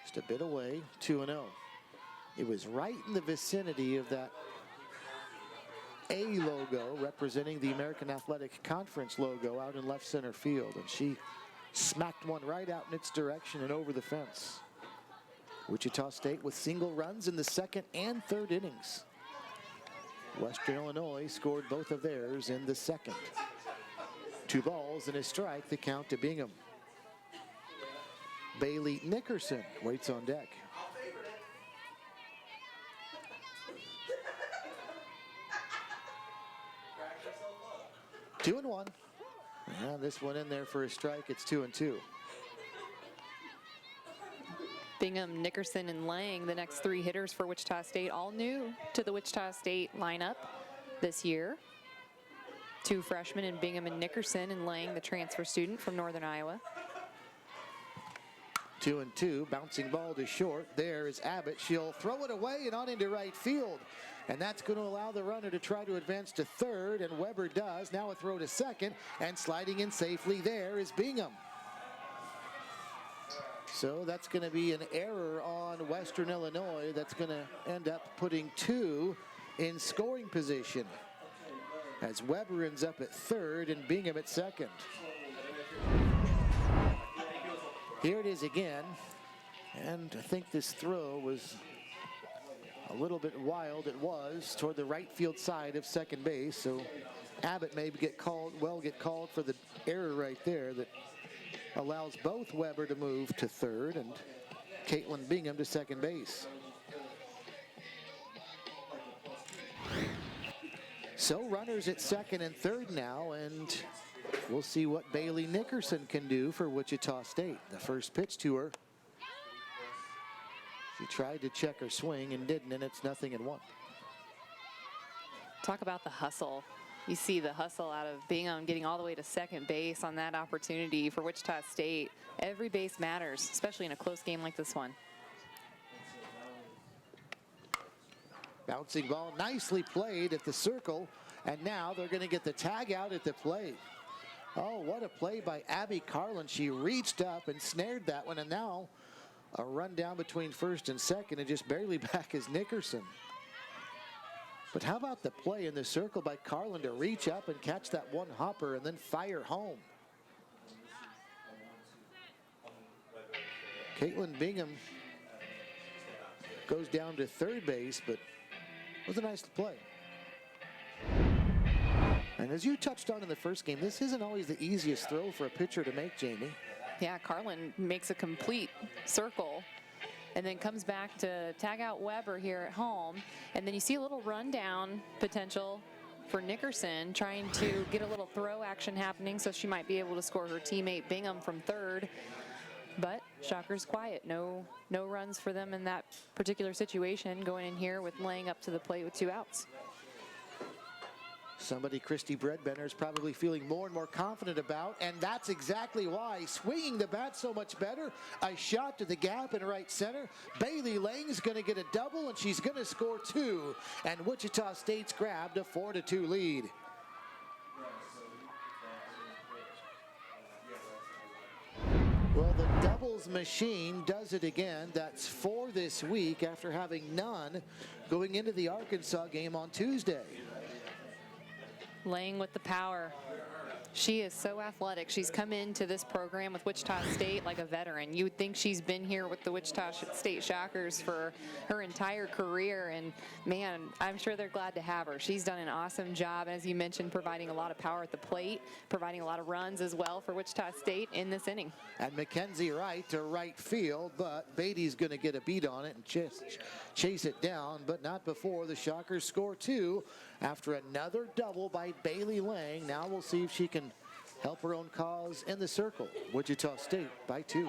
Just a bit away, 2-0. It was right in the vicinity of that A logo representing the American Athletic Conference logo out in left center field, and she smacked one right out in its direction and over the fence. Wichita State with single runs in the second and third innings. Western Illinois scored both of theirs in the second. 2 balls and a strike, the count to Bingham. Bailey Nickerson waits on deck. Two and 1. And this one in there for a strike. It's 2-2. Bingham, Nickerson, and Lang, the next 3 hitters for Wichita State, all new to the Wichita State lineup this year. 2 freshmen in Bingham and Nickerson, and Lang, the transfer student from Northern Iowa. 2-2, bouncing ball to short. There is Abbott. She'll throw it away and on into right field. And that's going to allow the runner to try to advance to third, and Weber does. Now a throw to second, and sliding in safely there is Bingham. So that's going to be an error on Western Illinois. That's going to end up putting 2 in scoring position, as Weber ends up at third and Bingham at second. Here it is again, and I think this throw was a little bit wild. It was toward the right field side of second base, so Abbott may get called for the error right there that allows both Weber to move to third and Caitlin Bingham to second base. So runners at second and third now, and we'll see what Bailey Nickerson can do for Wichita State. The first pitch to her. She tried to check her swing and didn't, and it's 0-1. Talk about the hustle. You see the hustle out of Bingham getting all the way to second base on that opportunity for Wichita State. Every base matters, especially in a close game like this one. Bouncing ball nicely played at the circle, and now they're going to get the tag out at the plate. Oh, what a play by Abby Carlin. She reached up and snared that one, and now a run down between first and second, and just barely back is Nickerson. But how about the play in the circle by Carlin to reach up and catch that one hopper and then fire home? Caitlin Bingham goes down to third base, but it was a nice play. And as you touched on in the first game, this isn't always the easiest throw for a pitcher to make, Jamie. Yeah, Carlin makes a complete circle and then comes back to tag out Weber here at home. And then you see a little rundown potential for Nickerson, trying to get a little throw action happening, so she might be able to score her teammate Bingham from third. But Shockers quiet. No runs for them in that particular situation, going in here with Lang up to the plate with 2 outs. Somebody Christy Bredbender is probably feeling more and more confident about, and that's exactly why. Swinging the bat so much better. A shot to the gap in right center. Bailey Lang's going to get a double, and she's going to score 2. And Wichita State's grabbed a 4-2 lead. Well, the doubles machine does it again. That's 4 this week after having none going into the Arkansas game on Tuesday. Lang with the power. She is so athletic. She's come into this program with Wichita State like a veteran. You would think she's been here with the Wichita State Shockers for her entire career, and man, I'm sure they're glad to have her. She's done an awesome job, as you mentioned, providing a lot of power at the plate, providing a lot of runs as well for Wichita State in this inning. And Mackenzie Wright to right field, but Beatty's going to get a beat on it and chase it down, but not before the Shockers score 2 after another double by Bailey Lang. Now we'll see if she can help her own cause in the circle. Wichita State by 2.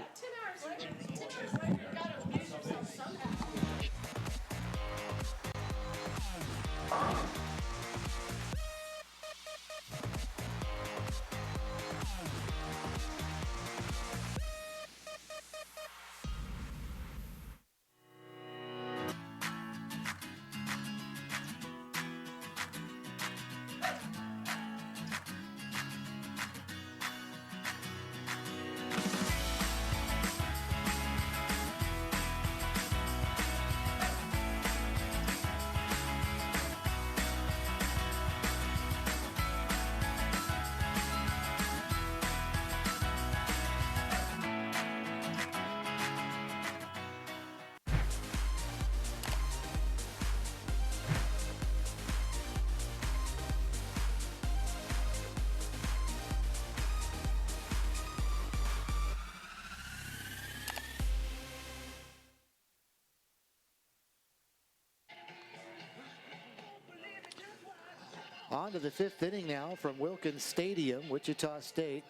On to the fifth inning now from Wilkins Stadium. Wichita State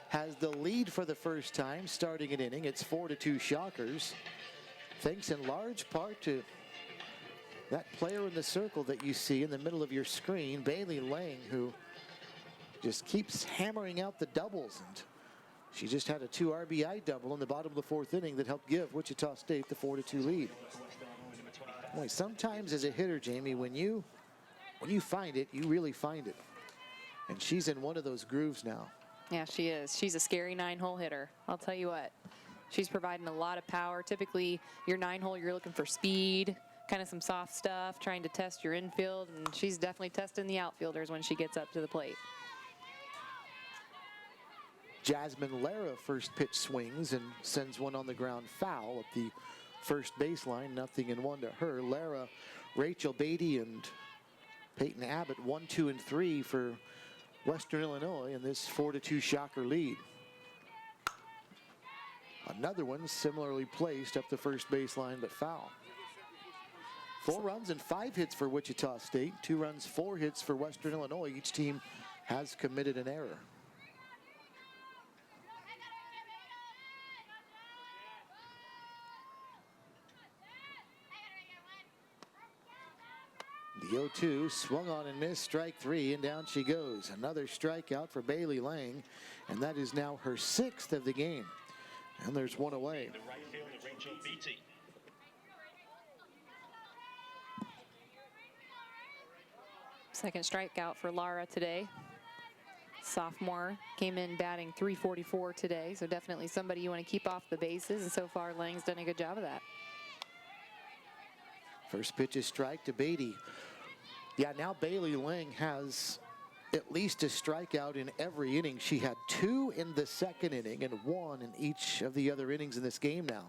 has the lead for the first time starting an inning. It's 4-2 Shockers. Thanks in large part to that player in the circle that you see in the middle of your screen, Bailey Lang, who just keeps hammering out the doubles. And she just had a 2 RBI double in the bottom of the fourth inning that helped give Wichita State the 4-2 lead. Boy, sometimes as a hitter, Jamie, when you find it, you really find it. And she's in one of those grooves now. Yeah, she is. She's a scary 9-hole hitter. I'll tell you what. She's providing a lot of power. Typically, your 9-hole, you're looking for speed, kind of some soft stuff, trying to test your infield, and she's definitely testing the outfielders when she gets up to the plate. Jasmine Lara first pitch swings and sends one on the ground foul at the first baseline. 0-1 to her. Lara, Rachel Beatty, and Peyton Abbott 1, 2, and 3 for Western Illinois in this 4-2 Shocker lead. Another one similarly placed up the first baseline but foul. 4 runs and 5 hits for Wichita State. 2 runs, 4 hits for Western Illinois. Each team has committed an error. The 0-2 swung on and missed, strike 3, and down she goes. Another strikeout for Bailey Lang, and that is now her 6th of the game. And there's one away. Second strikeout for Lara today. Sophomore came in batting .344 today, so definitely somebody you want to keep off the bases, and so far Lang's done a good job of that. First pitch is strike to Beatty. Yeah, now Bailey Lang has at least a strikeout in every inning. She had 2 in the second inning and 1 in each of the other innings in this game now.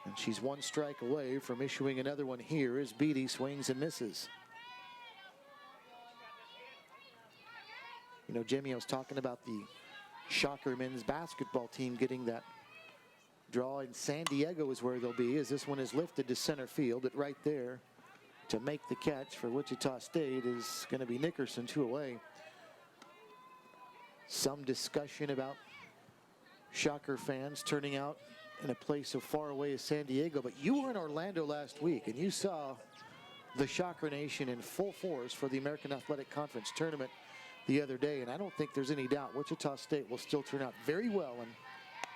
And she's 1 strike away from issuing another one here as Beatty swings and misses. You know, Jimmy, I was talking about the Shocker men's basketball team getting that draw in San Diego is where they'll be, as this one is lifted to center field. But right there to make the catch for Wichita State is going to be Nickerson, 2 away. Some discussion about Shocker fans turning out in a place so far away as San Diego, but you were in Orlando last week and you saw the Shocker Nation in full force for the American Athletic Conference tournament the other day, and I don't think there's any doubt Wichita State will still turn out very well in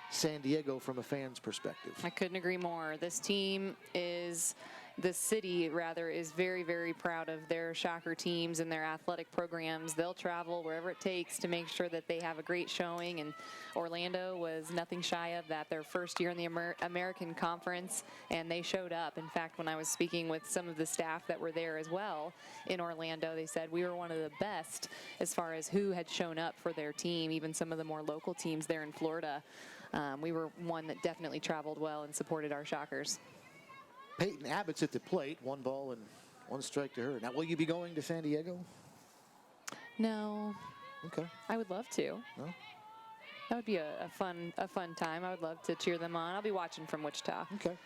San Diego from a fan's perspective. I couldn't agree more. This team is, the city rather, is very, very proud of their Shocker teams and their athletic programs. They'll travel wherever it takes to make sure that they have a great showing, and Orlando was nothing shy of that. Their first year in the American Conference, and they showed up. In fact, when I was speaking with some of the staff that were there as well in Orlando, they said we were one of the best as far as who had shown up for their team, even some of the more local teams there in Florida. We were one that definitely traveled well and supported our Shockers. Peyton Abbott's at the plate, 1 ball and 1 strike to her. Now, will you be going to San Diego? No. Okay. I would love to. No? That would be a fun time. I would love to cheer them on. I'll be watching from Wichita. Okay.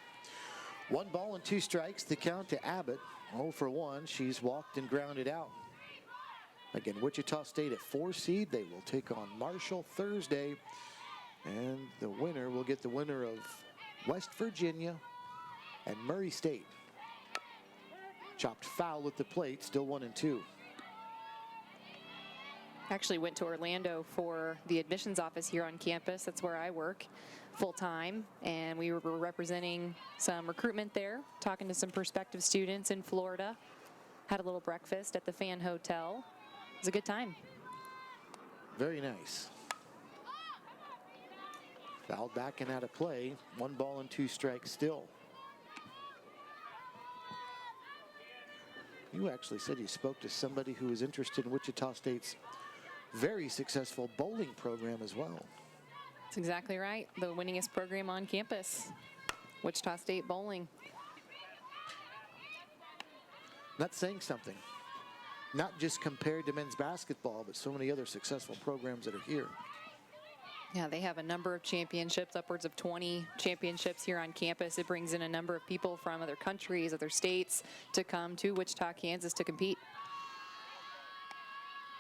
1 ball and 2 strikes, the count to Abbott. 0 for 1. She's walked and grounded out. Again, Wichita State at 4 seed. They will take on Marshall Thursday. And the winner will get the winner of West Virginia, and Murray State. Chopped foul at the plate, still 1-2. Actually went to Orlando for the admissions office here on campus. That's where I work full-time, and we were representing some recruitment there, talking to some prospective students in Florida. Had a little breakfast at the Fan Hotel. It was a good time. Very nice. Fouled back and out of play. 1 ball and 2 strikes still. You actually said you spoke to somebody who was interested in Wichita State's very successful bowling program as well. That's exactly right. The winningest program on campus, Wichita State Bowling. That's saying something. Not just compared to men's basketball, but so many other successful programs that are here. Yeah, they have a number of championships, upwards of 20 championships here on campus. It brings in a number of people from other countries, other states to come to Wichita, Kansas to compete.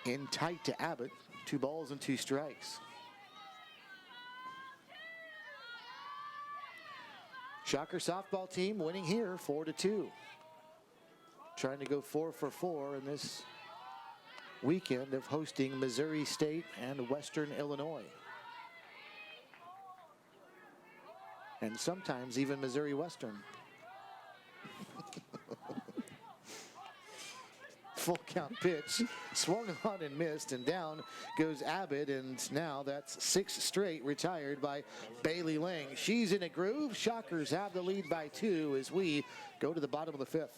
In tight to Abbott, 2 balls and 2 strikes. Shocker softball team winning here 4-2. Trying to go 4 for 4 in this weekend of hosting Missouri State and Western Illinois. And sometimes even Missouri Western. Full count pitch, swung on and missed, and down goes Abbott, and now that's 6 straight retired by Bailey Lang. She's in a groove. Shockers have the lead by 2 as we go to the bottom of the 5th.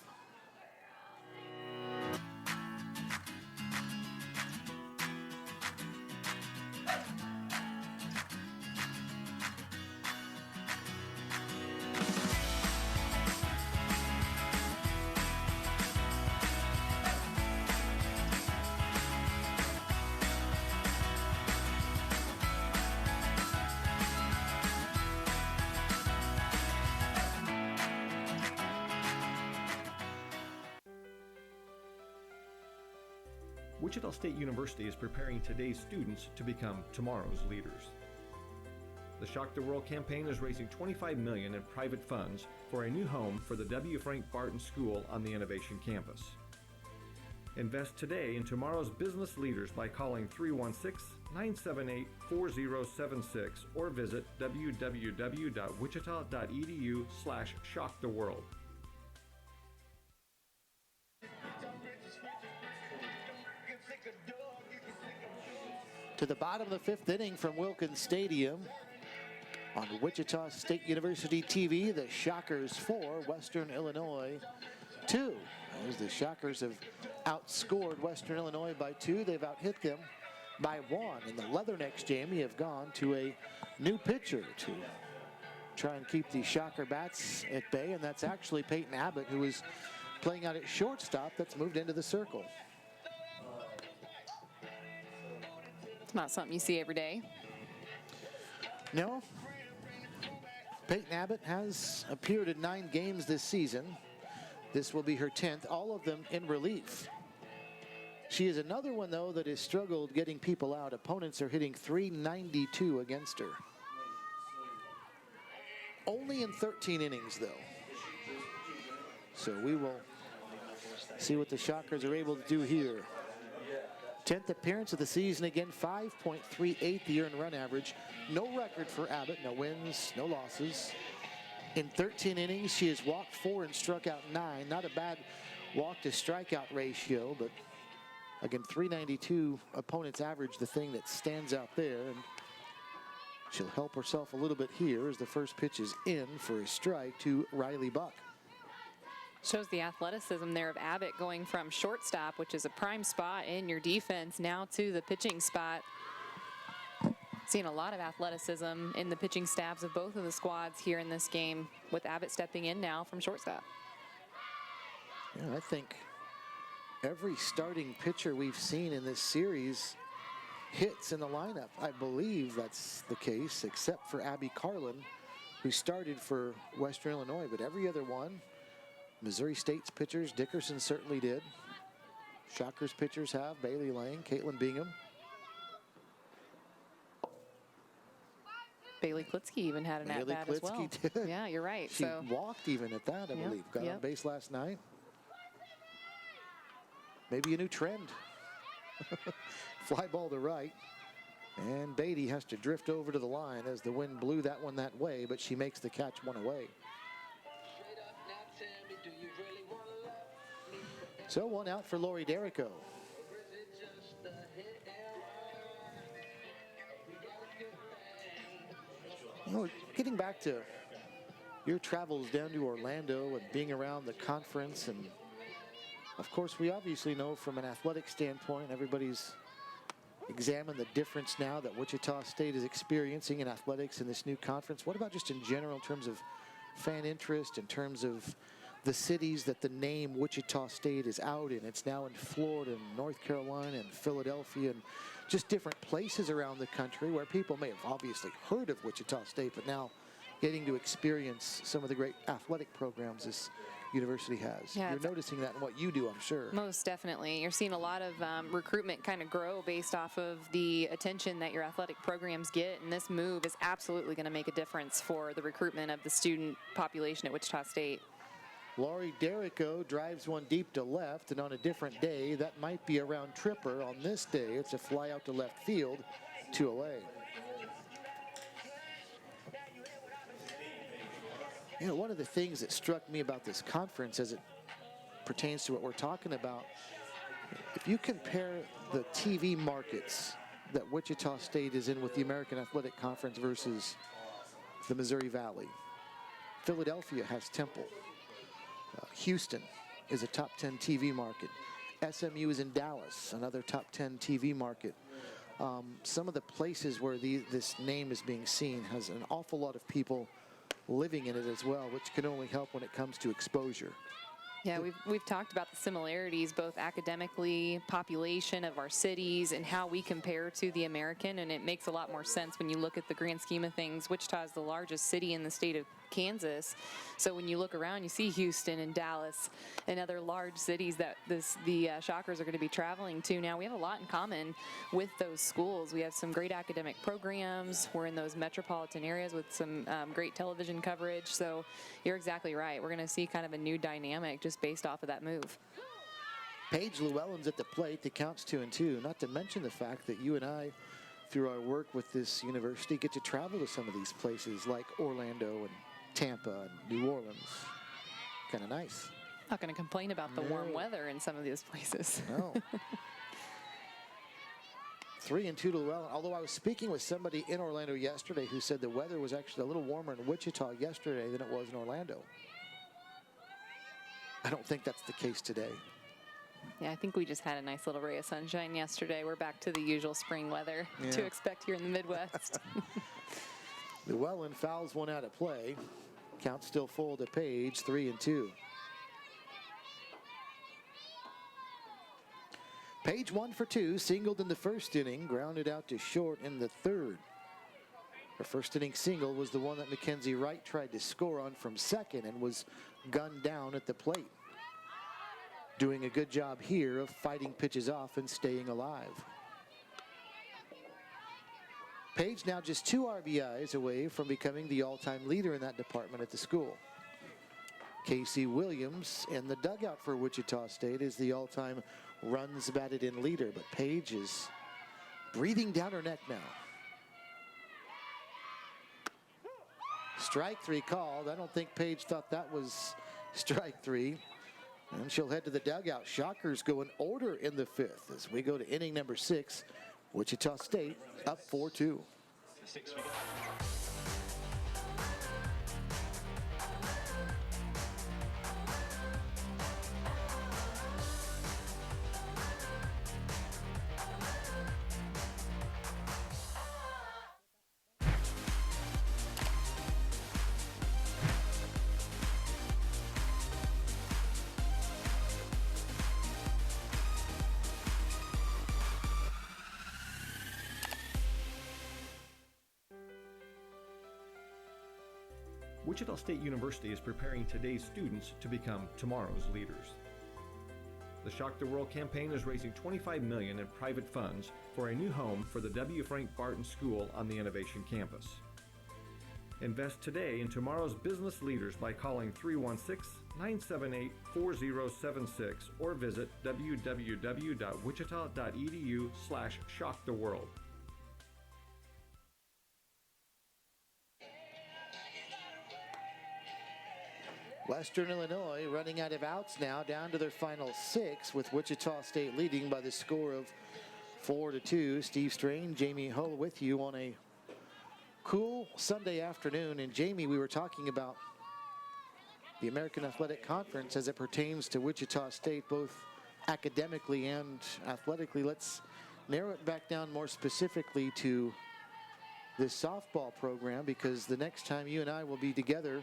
Wichita State University is preparing today's students to become tomorrow's leaders. The Shock the World campaign is raising $25 million in private funds for a new home for the W. Frank Barton School on the Innovation Campus. Invest today in tomorrow's business leaders by calling 316-978-4076 or visit www.wichita.edu/shocktheworld. To the bottom of the 5th inning from Wilkins Stadium. On Wichita State University TV, the Shockers 4, Western Illinois 2. As the Shockers have outscored Western Illinois by 2, they've outhit them by 1. And the Leathernecks, Jamie, have gone to a new pitcher to try and keep the Shocker bats at bay, and that's actually Peyton Abbott, who is playing out at shortstop, that's moved into the circle. It's not something you see every day. No. Peyton Abbott has appeared in 9 games this season. This will be her 10th, all of them in relief. She is another one, though, that has struggled getting people out. Opponents are hitting .392 against her. Only in 13 innings, though. So we will see what the Shockers are able to do here. 10th appearance of the season again, 5.38 the earned run average. No record for Abbott, no wins, no losses. In 13 innings, she has walked 4 and struck out 9. Not a bad walk to strikeout ratio, but again, .392 opponent's average, the thing that stands out there. And she'll help herself a little bit here as the first pitch is in for a strike to Riley Buck. Shows the athleticism there of Abbott going from shortstop, which is a prime spot in your defense, now to the pitching spot. Seeing a lot of athleticism in the pitching staffs of both of the squads here in this game, with Abbott stepping in now from shortstop. Yeah, I think every starting pitcher we've seen in this series hits in the lineup. I believe that's the case, except for Abby Carlin, who started for Western Illinois, but every other one. Missouri State's pitchers, Dickerson certainly did. Shockers pitchers have Bailey Lang, Caitlin Bingham. Bailey Klitsky even had an Bailey at-bat as well. Klitsky did. Yeah, you're right. She So walked even at that, I Yep, believe. Got on yep. base last night. Maybe a new trend. Fly ball to right. And Beatty has to drift over to the line as the wind blew that one that way, but she makes the catch one away. So one out for Lori Derrico. You know, getting back to your travels down to Orlando and being around the conference, and of course we obviously know from an athletic standpoint, everybody's examined the difference now that Wichita State is experiencing in athletics in this new conference. What about just in general in terms of fan interest, in terms of the cities that the name Wichita State is out in? It's now in Florida and North Carolina and Philadelphia and just different places around the country where people may have obviously heard of Wichita State, but now getting to experience some of the great athletic programs this university has. Yeah, You're noticing that in what you do, I'm sure. most definitely. You're seeing a lot of recruitment kind of grow based off of the attention that your athletic programs get, and this move is absolutely going to make a difference for the recruitment of the student population at Wichita State. Lori Derrico drives one deep to left, and on a different day, that might be a round tripper. On this day, it's a fly out to left field, 2 away. You know, one of the things that struck me about this conference as it pertains to what we're talking about, if you compare the TV markets that Wichita State is in with the American Athletic Conference versus the Missouri Valley, Philadelphia has Temple. Houston is a top 10 TV market. SMU is in Dallas, another top 10 TV market. Some of the places where this name is being seen has an awful lot of people living in it as well, which can only help when it comes to exposure. Yeah, we've talked about the similarities, both academically, population of our cities, and how we compare to the American, and it makes a lot more sense when you look at the grand scheme of things. Wichita is the largest city in the state of Kansas, so when you look around, you see Houston and Dallas and other large cities that the Shockers are going to be traveling to. Now, we have a lot in common with those schools. We have some great academic programs. We're in those metropolitan areas with some great television coverage, so you're exactly right. We're going to see kind of a new dynamic just based off of that move. Paige Llewellyn's at the plate. The count's 2-2. Not to mention the fact that you and I, through our work with this university, get to travel to some of these places like Orlando and Tampa and New Orleans. Kind of nice. Not going to complain about the warm weather in some of these places. No. 3-2 to Llewellyn. Although I was speaking with somebody in Orlando yesterday who said the weather was actually a little warmer in Wichita yesterday than it was in Orlando. I don't think that's the case today. Yeah, I think we just had a nice little ray of sunshine yesterday. We're back to the usual spring weather to expect here in the Midwest. Llewellyn fouls one out of play. Count still full to Page, 3-2. Page 1 for 2, singled in the first inning, grounded out to short in the third. Her first inning single was the one that Mackenzie Wright tried to score on from second and was gunned down at the plate. Doing a good job here of fighting pitches off and staying alive. Page now just 2 RBIs away from becoming the all-time leader in that department at the school. Casey Williams in the dugout for Wichita State is the all-time runs batted in leader, but Page is breathing down her neck now. Strike 3 called. I don't think Page thought that was strike 3. And she'll head to the dugout. Shockers go in order in the 5th as we go to inning number 6. Wichita State up 4-2. Wichita State University is preparing today's students to become tomorrow's leaders. The Shock the World campaign is raising $25 million in private funds for a new home for the W. Frank Barton School on the Innovation Campus. Invest today in tomorrow's business leaders by calling 316-978-4076 or visit www.wichita.edu/shocktheworld. Western Illinois running out of outs now, down to their final 6, with Wichita State leading by the score of 4-2. Steve Strain, Jamie Hull with you on a cool Sunday afternoon. And Jamie, we were talking about the American Athletic Conference as it pertains to Wichita State, both academically and athletically. Let's narrow it back down more specifically to this softball program, because the next time you and I will be together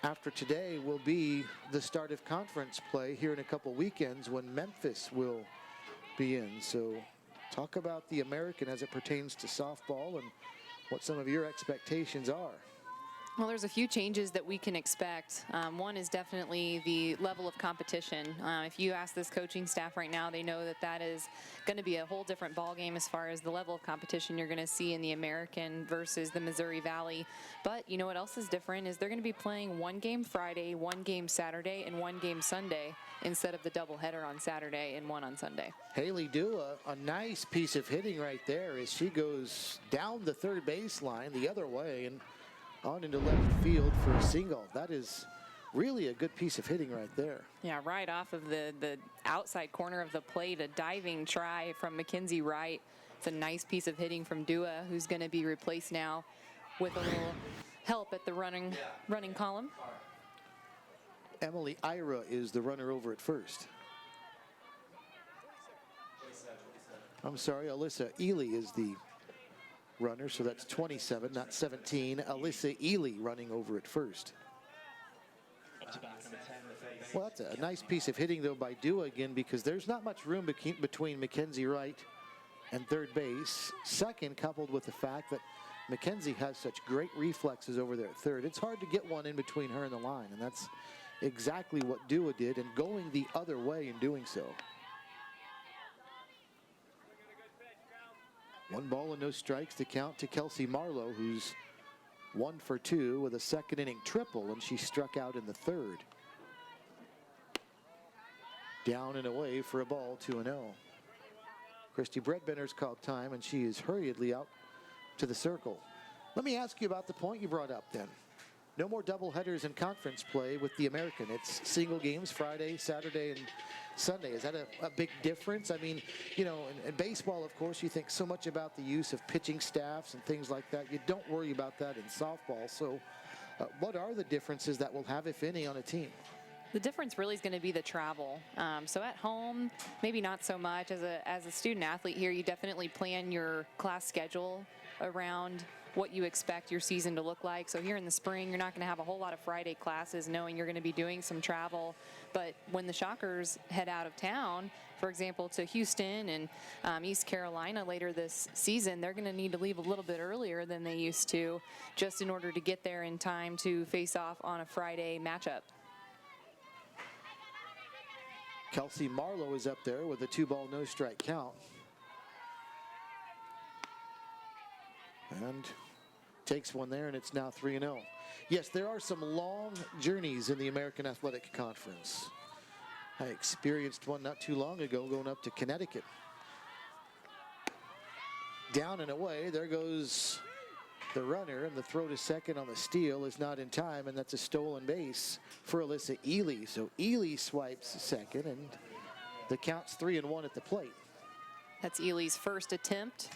after today will be the start of conference play here in a couple weekends when Memphis will be in. So talk about the American as it pertains to softball and what some of your expectations are. Well, there's a few changes that we can expect. One is definitely the level of competition. If you ask this coaching staff right now, they know that that is going to be a whole different ballgame as far as the level of competition you're going to see in the American versus the Missouri Valley. But you know what else is different is they're going to be playing one game Friday, one game Saturday, and one game Sunday instead of the doubleheader on Saturday and one on Sunday. Haley Dua, a nice piece of hitting right there as she goes down the third baseline the other way and on into left field for a single. That is really a good piece of hitting right there. Yeah, right off of the outside corner of the plate, a diving try from Mackenzie Wright. It's a nice piece of hitting from Dua, who's going to be replaced now with a little help at the running column. Emily Ira is the runner over at first. I'm sorry, Alyssa Ely is the runner, so that's 27, not 17. Alyssa Ely running over at first. Well, that's a nice piece of hitting, though, by Dua again, because there's not much room between Mackenzie Wright and third base. Second, coupled with the fact that Mackenzie has such great reflexes over there at third, it's hard to get one in between her and the line, and that's exactly what Dua did, and going the other way in doing so. 1 ball and no strikes to count to Kelsey Marlowe, who's 1 for 2 with a second inning triple, and she struck out in the third. Down and away for a ball, 2-0. Christy Bredbender's called time, and she is hurriedly out to the circle. Let me ask you about the point you brought up then. No more doubleheaders in conference play with the American. It's single games, Friday, Saturday, and Sunday. Is that a big difference? I mean, you know, in baseball, of course, you think so much about the use of pitching staffs and things like that. You don't worry about that in softball. So what are the differences that we'll have, if any, on a team? The difference really is going to be the travel. So at home, maybe not so much. As a student athlete here, you definitely plan your class schedule around what you expect your season to look like. So here in the spring, you're not going to have a whole lot of Friday classes, knowing you're going to be doing some travel. But when the Shockers head out of town, for example, to Houston and East Carolina later this season, they're going to need to leave a little bit earlier than they used to, just in order to get there in time to face off on a Friday matchup. Kelsey Marlowe is up there with a 2-ball, no strike count. And takes one there, and it's now 3-0. Yes, there are some long journeys in the American Athletic Conference. I experienced one not too long ago going up to Connecticut. Down and away, there goes the runner, and the throw to second on the steal is not in time, and that's a stolen base for Alyssa Ely. So Ely swipes second, and the count's 3-1 at the plate. That's Ely's first attempt.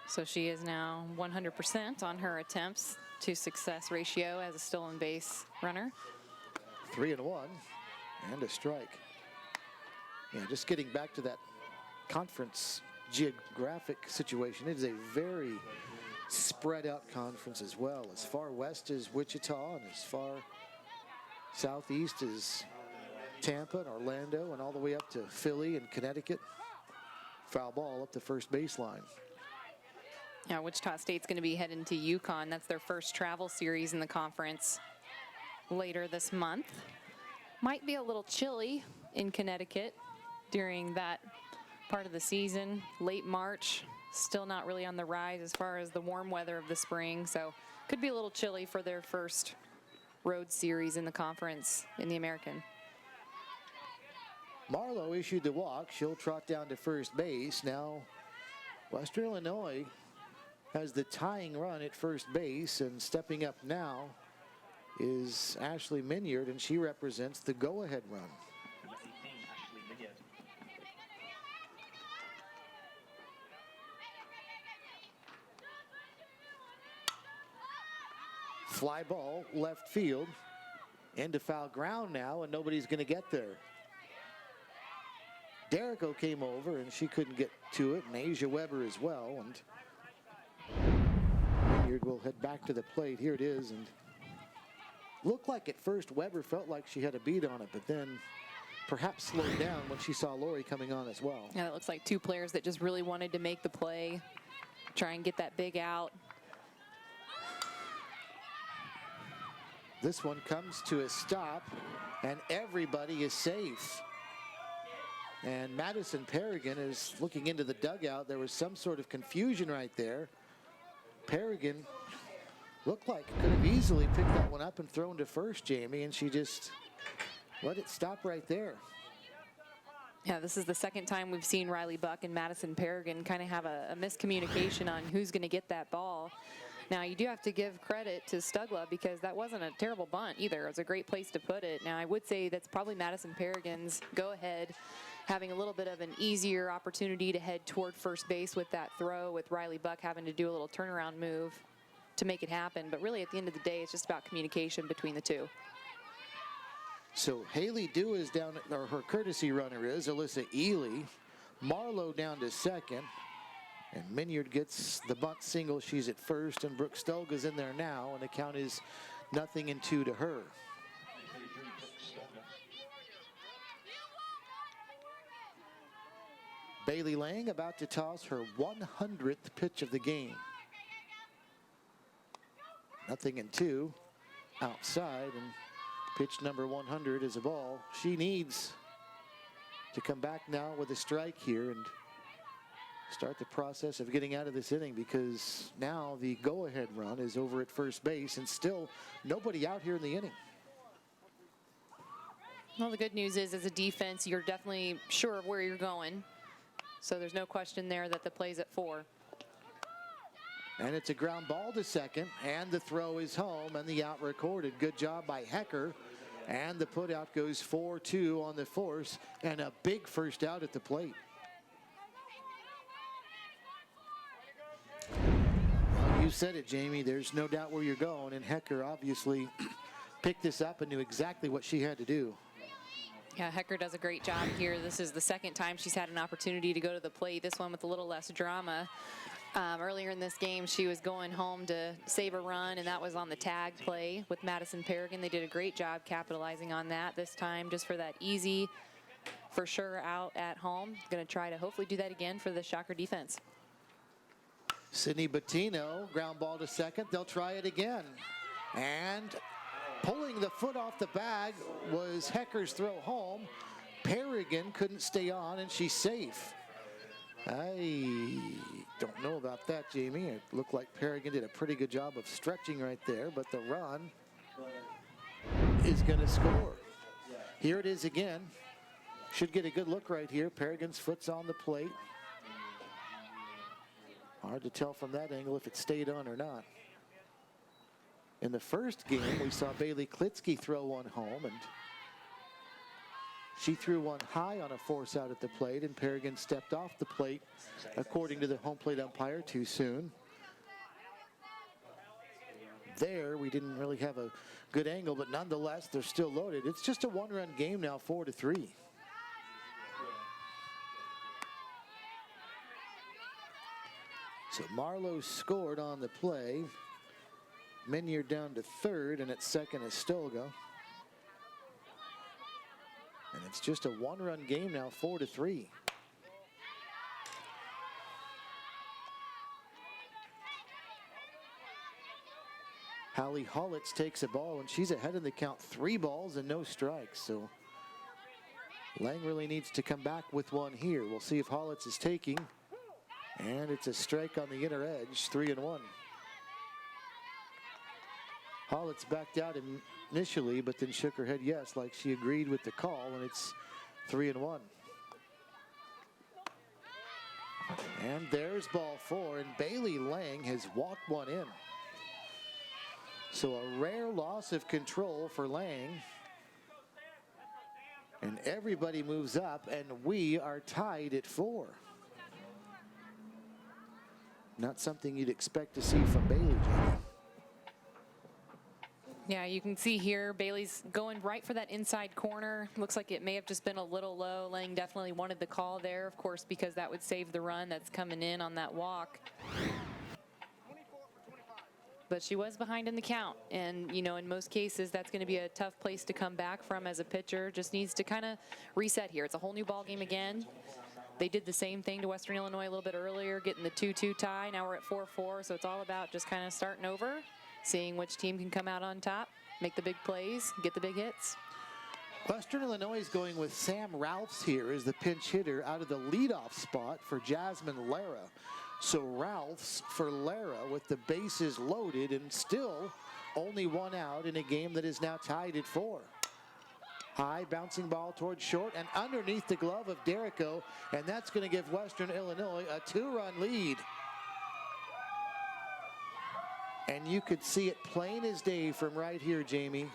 So she is now 100% on her attempts to success ratio as a stolen base runner. 3-1 and a strike. Yeah, just getting back to that conference geographic situation. It is a very spread out conference as well. As far west as Wichita and as far southeast as Tampa and Orlando and all the way up to Philly and Connecticut. Foul ball up the first baseline. Yeah, Wichita State's going to be heading to UConn. That's their first travel series in the conference later this month. Might be a little chilly in Connecticut during that part of the season, late March still not really on the rise as far as the warm weather of the spring, so could be a little chilly for their first road series in the conference in the American. Marlowe issued the walk. She'll trot down to first base. Now, Western Illinois has the tying run at first base, and stepping up now is Ashley Minyard, and she represents the go-ahead run. Fly ball left field into foul ground now, and nobody's going to get there. Derrico came over and she couldn't get to it, and Asia Weber as well, and Minyard will head back to the plate. Here it is, and looked like at first Weber felt like she had a beat on it, but then perhaps slowed down when she saw Lori coming on as well. Yeah, it looks like two players that just really wanted to make the play, try and get that big out. This one comes to a stop, and everybody is safe. And Madison Paragon is looking into the dugout. There was some sort of confusion right there. Paragon looked like could have easily picked that one up and thrown to first, Jamie, and she just let it stop right there. Yeah, this is the second time we've seen Riley Buck and Madison Paragon kind of have a miscommunication on who's going to get that ball. Now, you do have to give credit to Stugla because that wasn't a terrible bunt either. It was a great place to put it. Now, I would say that's probably Madison Paragon's go-ahead, having a little bit of an easier opportunity to head toward first base with that throw, with Riley Buck having to do a little turnaround move to make it happen. But really, at the end of the day, it's just about communication between the two. So Haley Dew is down, or her courtesy runner is Alyssa Ely. Marlowe down to second. And Minyard gets the bunt single. She's at first, and Brooke Stulga's in there now, and the count is 0-2 to her. Bailey Lang about to toss her 100th pitch of the game. 0-2 outside, and pitch number 100 is a ball. She needs to come back now with a strike here and start the process of getting out of this inning, because now the go-ahead run is over at first base and still nobody out here in the inning. Well, the good news is, as a defense, you're definitely sure of where you're going. So there's no question there that the play's at 4. And it's a ground ball to second, and the throw is home, and the out recorded. Good job by Hecker, and the put out goes 4-2 on the force, and a big first out at the plate. You said it, Jamie. There's no doubt where you're going, and Hecker obviously picked this up and knew exactly what she had to do. Yeah, Hecker does a great job here. This is the second time she's had an opportunity to go to the plate, this one with a little less drama. Earlier in this game, she was going home to save a run, and that was on the tag play with Madison Paragon. They did a great job capitalizing on that this time, just for that easy, for sure, out at home. Going to try to hopefully do that again for the Shocker defense. Sydney Bettino, ground ball to second. They'll try it again. And pulling the foot off the bag was Hecker's throw home. Paragon couldn't stay on, and she's safe. I don't know about that, Jamie. It looked like Paragon did a pretty good job of stretching right there, but the run is going to score. Here it is again. Should get a good look right here. Paragon's foot's on the plate. Hard to tell from that angle if it stayed on or not. In the first game, we saw Bailey Klitsky throw one home, and she threw one high on a force out at the plate, and Paragon stepped off the plate, according to the home plate umpire, too soon. There, we didn't really have a good angle, but nonetheless, they're still loaded. It's just a one-run game now, 4-3. So Marlowe scored on the play. Minyard down to third, and at second is Stolga. And it's just a one-run game now, 4-3. Hallie Hollitz takes a ball, and she's ahead in the count, 3 balls and no strikes. So Lang really needs to come back with one here. We'll see if Hollitz is taking. And it's a strike on the inner edge, 3-1. Hollitz backed out initially, but then shook her head yes, like she agreed with the call, and it's 3-1. And there's ball 4, and Bailey Lang has walked one in. So a rare loss of control for Lang. And everybody moves up, and we are tied at 4. Not something you'd expect to see from Bailey, Jamie. Yeah, you can see here Bailey's going right for that inside corner. Looks like it may have just been a little low. Lang definitely wanted the call there, of course, because that would save the run that's coming in on that walk. But she was behind in the count, and you know, in most cases that's going to be a tough place to come back from as a pitcher. Just needs to kind of reset here. It's a whole new ball game again. They did the same thing to Western Illinois a little bit earlier, getting the 2-2 tie. Now we're at 4-4, so it's all about just kind of starting over, seeing which team can come out on top, make the big plays, get the big hits. Western Illinois is going with Sam Ralphs here as the pinch hitter out of the leadoff spot for Jasmine Lara. So Ralphs for Lara with the bases loaded and still only one out in a game that is now tied at 4. High bouncing ball towards short and underneath the glove of Derrico, and that's going to give Western Illinois a 2-run lead. And you could see it plain as day from right here, Jamie.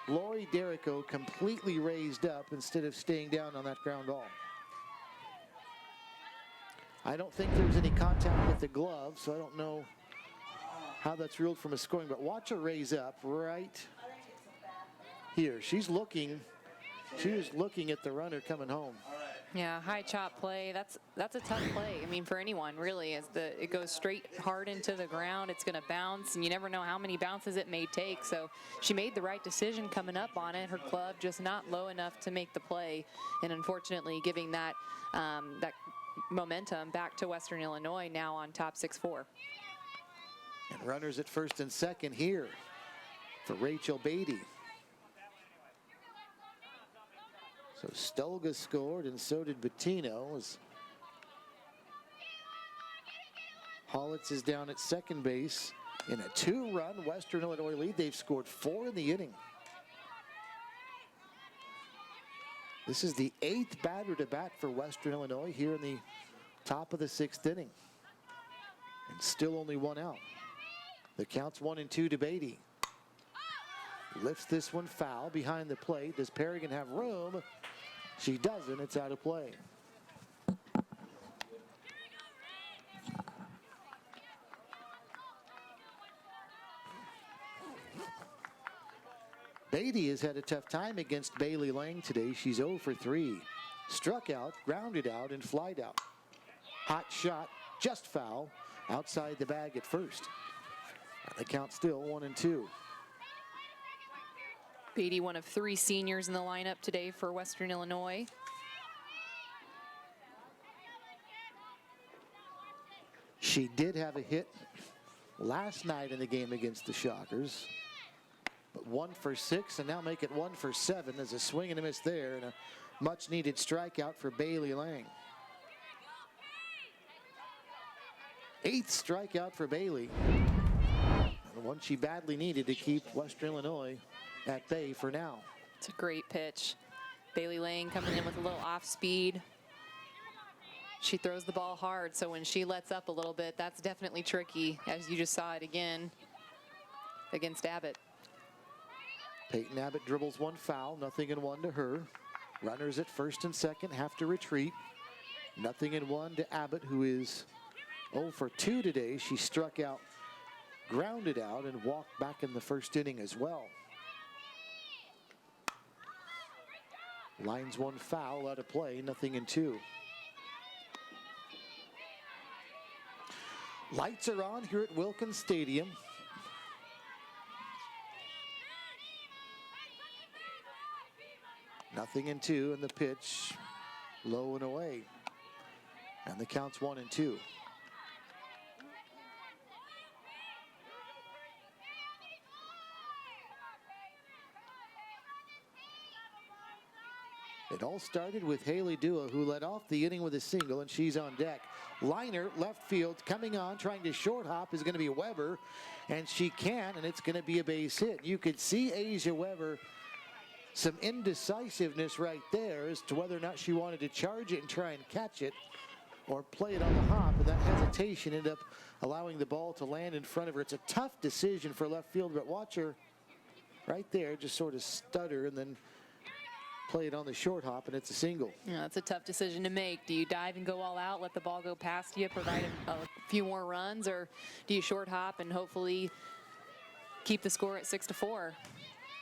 Lori Derrico completely raised up instead of staying down on that ground ball. I don't think there was any contact with the glove, so I don't know how that's ruled from a scoring, but watch her raise up right here. She was looking at the runner coming home. Yeah, high chop play. That's a tough play. I mean, for anyone really, as it goes straight hard into the ground, it's going to bounce, and you never know how many bounces it may take. So she made the right decision coming up on it. Her club just not low enough to make the play, and unfortunately, giving that that momentum back to Western Illinois, now on top 6-4. And runners at first and second here for Rachel Beatty. So Stolga scored, and so did Bettino. As Hollitz is down at second base in a 2-run Western Illinois lead. They've scored 4 in the inning. This is the 8th batter to bat for Western Illinois here in the top of the 6th inning. And still only one out. The count's 1-2 to Beatty. Lifts this one foul behind the plate. Does Perrigan have room? She doesn't. It's out of play. Beatty has had a tough time against Bailey Lang today. She's 0 for 3. Struck out, grounded out, and flied out. Hot shot, just foul, outside the bag at first. The count still 1-2. Beatty, one of 3 seniors in the lineup today for Western Illinois. She did have a hit last night in the game against the Shockers. But 1 for 6, and now make it 1 for 7 as a swing and a miss there, and a much needed strikeout for Bailey Lang. 8th strikeout for Bailey. And one she badly needed to keep Western Illinois at bay for now. It's a great pitch. Bailey Lang coming in with a little off speed. She throws the ball hard, so when she lets up a little bit, that's definitely tricky, as you just saw it again against Abbott. Peyton Abbott dribbles one foul, 0-1 to her. Runners at first and second have to retreat. 0-1 to Abbott, who is 0 for 2 today. She struck out, grounded out, and walked back in the first inning as well. Lines one foul out of play, 0-2. Lights are on here at Wilkins Stadium. Nothing in 2, and the pitch low and away. And the count's 1-2. It all started with Haley Dua, who led off the inning with a single, and she's on deck. Liner, left field, coming on, trying to short hop is going to be Weber, and she can, and it's going to be a base hit. You could see Asia Weber, some indecisiveness right there as to whether or not she wanted to charge it and try and catch it or play it on the hop, and that hesitation ended up allowing the ball to land in front of her. It's a tough decision for left field, but watch her right there just sort of stutter and then play it on the short hop, and it's a single. Yeah, that's a tough decision to make. Do you dive and go all out, let the ball go past you, provide a few more runs, or do you short hop and hopefully keep the score at 6-4?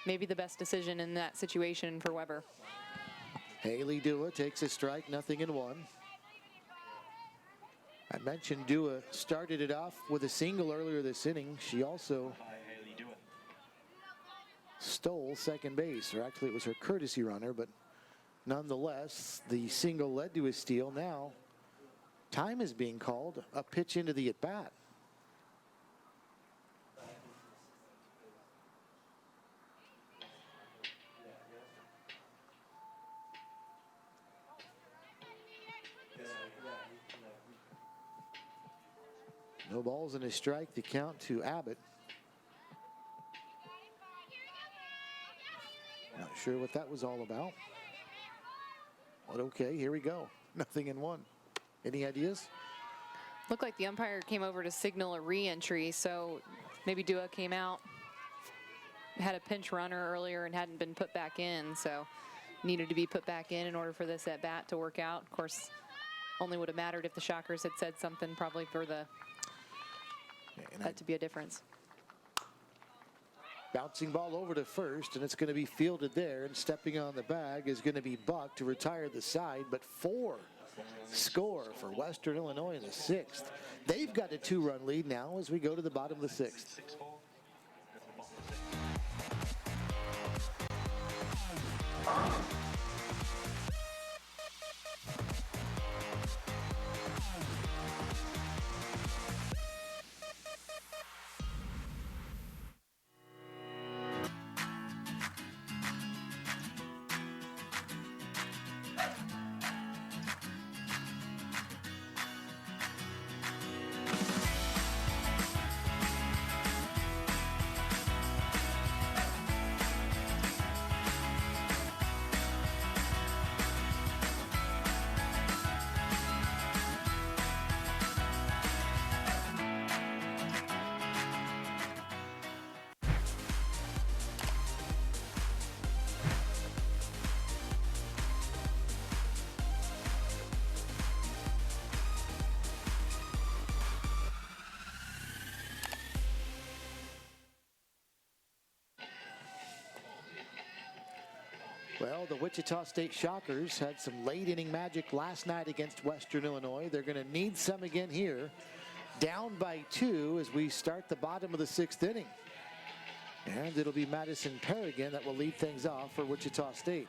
Maybe the best decision in that situation for Weber. Haley Dua takes a strike, 0-1. I mentioned Dua started it off with a single earlier this inning. She also stole second base, or actually it was her courtesy runner, but nonetheless, the single led to a steal. Now, time is being called, a pitch into the at-bat. No balls and a strike, the count to Abbott. Not sure what that was all about. But okay, here we go. 0-1. Any ideas? Looked like the umpire came over to signal a re-entry, so maybe Dua came out, had a pinch runner earlier and hadn't been put back in, so needed to be put back in order for this at-bat to work out. Of course, only would have mattered if the Shockers had said something, probably for the that to be a difference. Bouncing ball over to first, and it's going to be fielded there, and stepping on the bag is going to be Buck to retire the side, but 4 score for Western Illinois in the 6th. They've got a 2-run lead now as we go to the bottom of the 6th. Well, the Wichita State Shockers had some late inning magic last night against Western Illinois. They're going to need some again here. Down by 2 as we start the bottom of the 6th inning. And it'll be Madison Perrigan that will lead things off for Wichita State.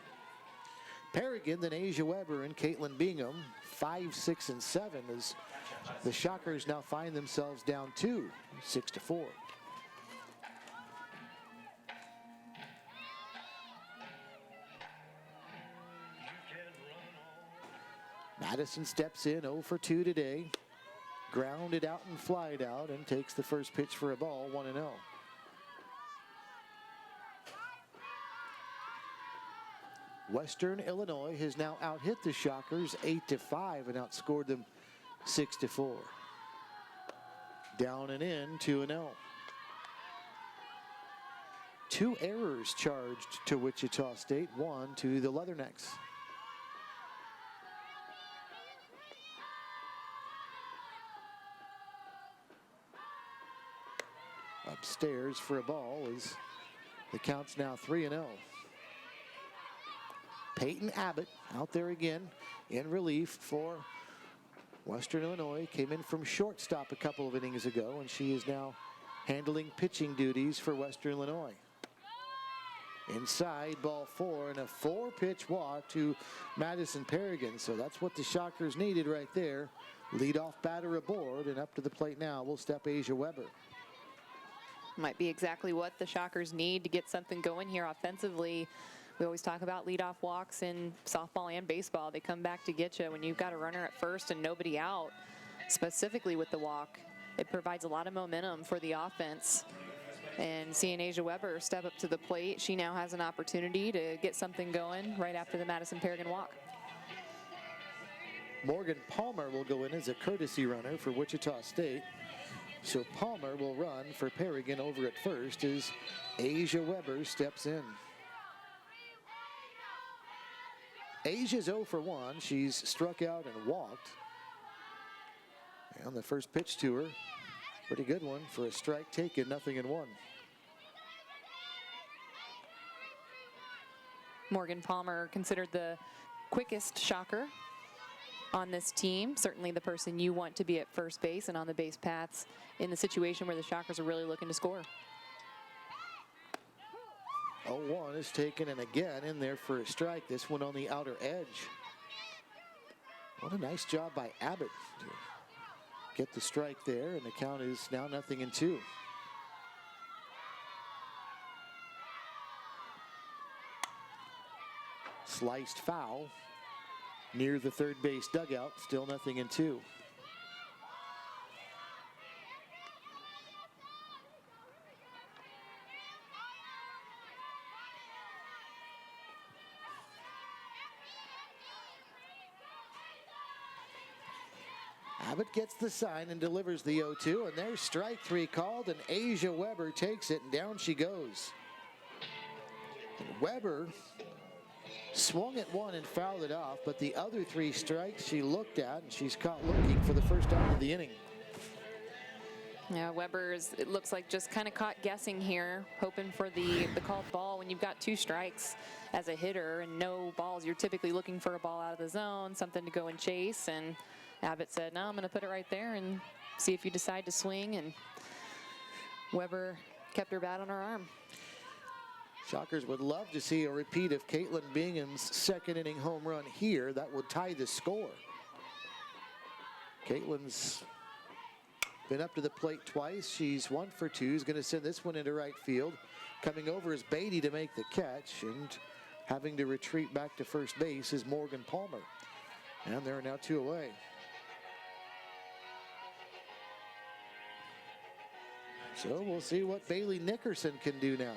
Perrigan, then Asia Weber and Caitlin Bingham, 5, 6, and 7 as the Shockers now find themselves down 2, 6-4. Madison steps in 0 for 2 today. Grounded out and flied out and takes the first pitch for a ball, 1-0. Western Illinois has now out-hit the Shockers 8-5 and outscored them 6-4. Down and in, 2-0. 2 errors charged to Wichita State, 1 to the Leathernecks. Upstairs for a ball as the count's now 3-0. Peyton Abbott out there again in relief for Western Illinois. Came in from shortstop a couple of innings ago, and she is now handling pitching duties for Western Illinois. Inside, ball 4, and a 4-pitch walk to Madison Perrigan. So that's what the Shockers needed right there. Leadoff batter aboard, and up to the plate now will step Asia Weber. Might be exactly what the Shockers need to get something going here offensively. We always talk about leadoff walks in softball and baseball. They come back to get you when you've got a runner at first and nobody out. Specifically with the walk, it provides a lot of momentum for the offense. And seeing Asia Weber step up to the plate, she now has an opportunity to get something going right after the Madison Paragon walk. Morgan Palmer will go in as a courtesy runner for Wichita State. So Palmer will run for Paragon over at first as Asia Weber steps in. Asia's 0 for 1. She's struck out and walked. And the first pitch to her, pretty good one for a strike taken, 0-1. Morgan Palmer considered the quickest shocker on this team. Certainly the person you want to be at first base and on the base paths in the situation where the Shockers are really looking to score. 0-1 is taken, and again in there for a strike. This one on the outer edge. What a nice job by Abbott to get the strike there, and the count is now 0-2. Sliced foul near the third base dugout, still 0-2. Abbott gets the sign and delivers the 0-2, and there's strike 3 called, and Asia Weber takes it, and down she goes. And Weber swung at one and fouled it off, but the other 3 strikes she looked at, and she's caught looking for the first out of the inning. Yeah, Weber's, it looks like, just kind of caught guessing here, hoping for the called ball. When you've got 2 strikes as a hitter and no balls, you're typically looking for a ball out of the zone, something to go and chase, and Abbott said, no, I'm going to put it right there and see if you decide to swing, and Weber kept her bat on her arm. Shockers would love to see a repeat of Caitlin Bingham's second inning home run here. That would tie the score. Caitlin's been up to the plate twice. She's 1 for 2. Is going to send this one into right field. Coming over is Beatty to make the catch, and having to retreat back to first base is Morgan Palmer. And there are now 2 away. So we'll see what Bailey Nickerson can do now.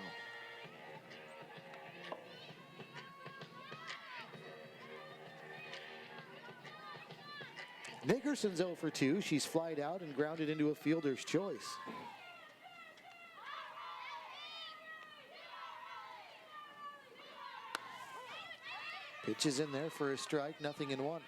Nickerson's 0 for 2. She's flied out and grounded into a fielder's choice. Pitches in there for a strike, 0-1.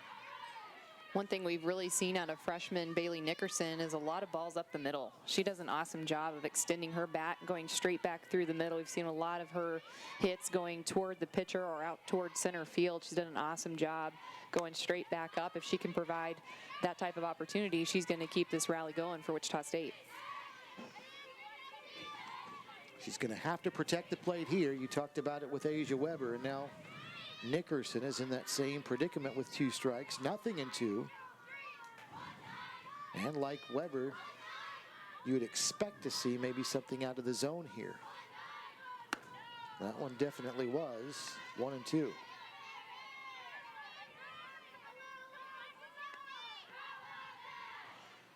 One thing we've really seen out of freshman Bailey Nickerson is a lot of balls up the middle. She does an awesome job of extending her bat, going straight back through the middle. We've seen a lot of her hits going toward the pitcher or out toward center field. She's done an awesome job going straight back up. If she can provide that type of opportunity, she's going to keep this rally going for Wichita State. She's going to have to protect the plate here. You talked about it with Asia Weber, and now Nickerson is in that same predicament with 2 strikes, 0-2. And like Weber, you would expect to see maybe something out of the zone here. That one definitely was 1-2.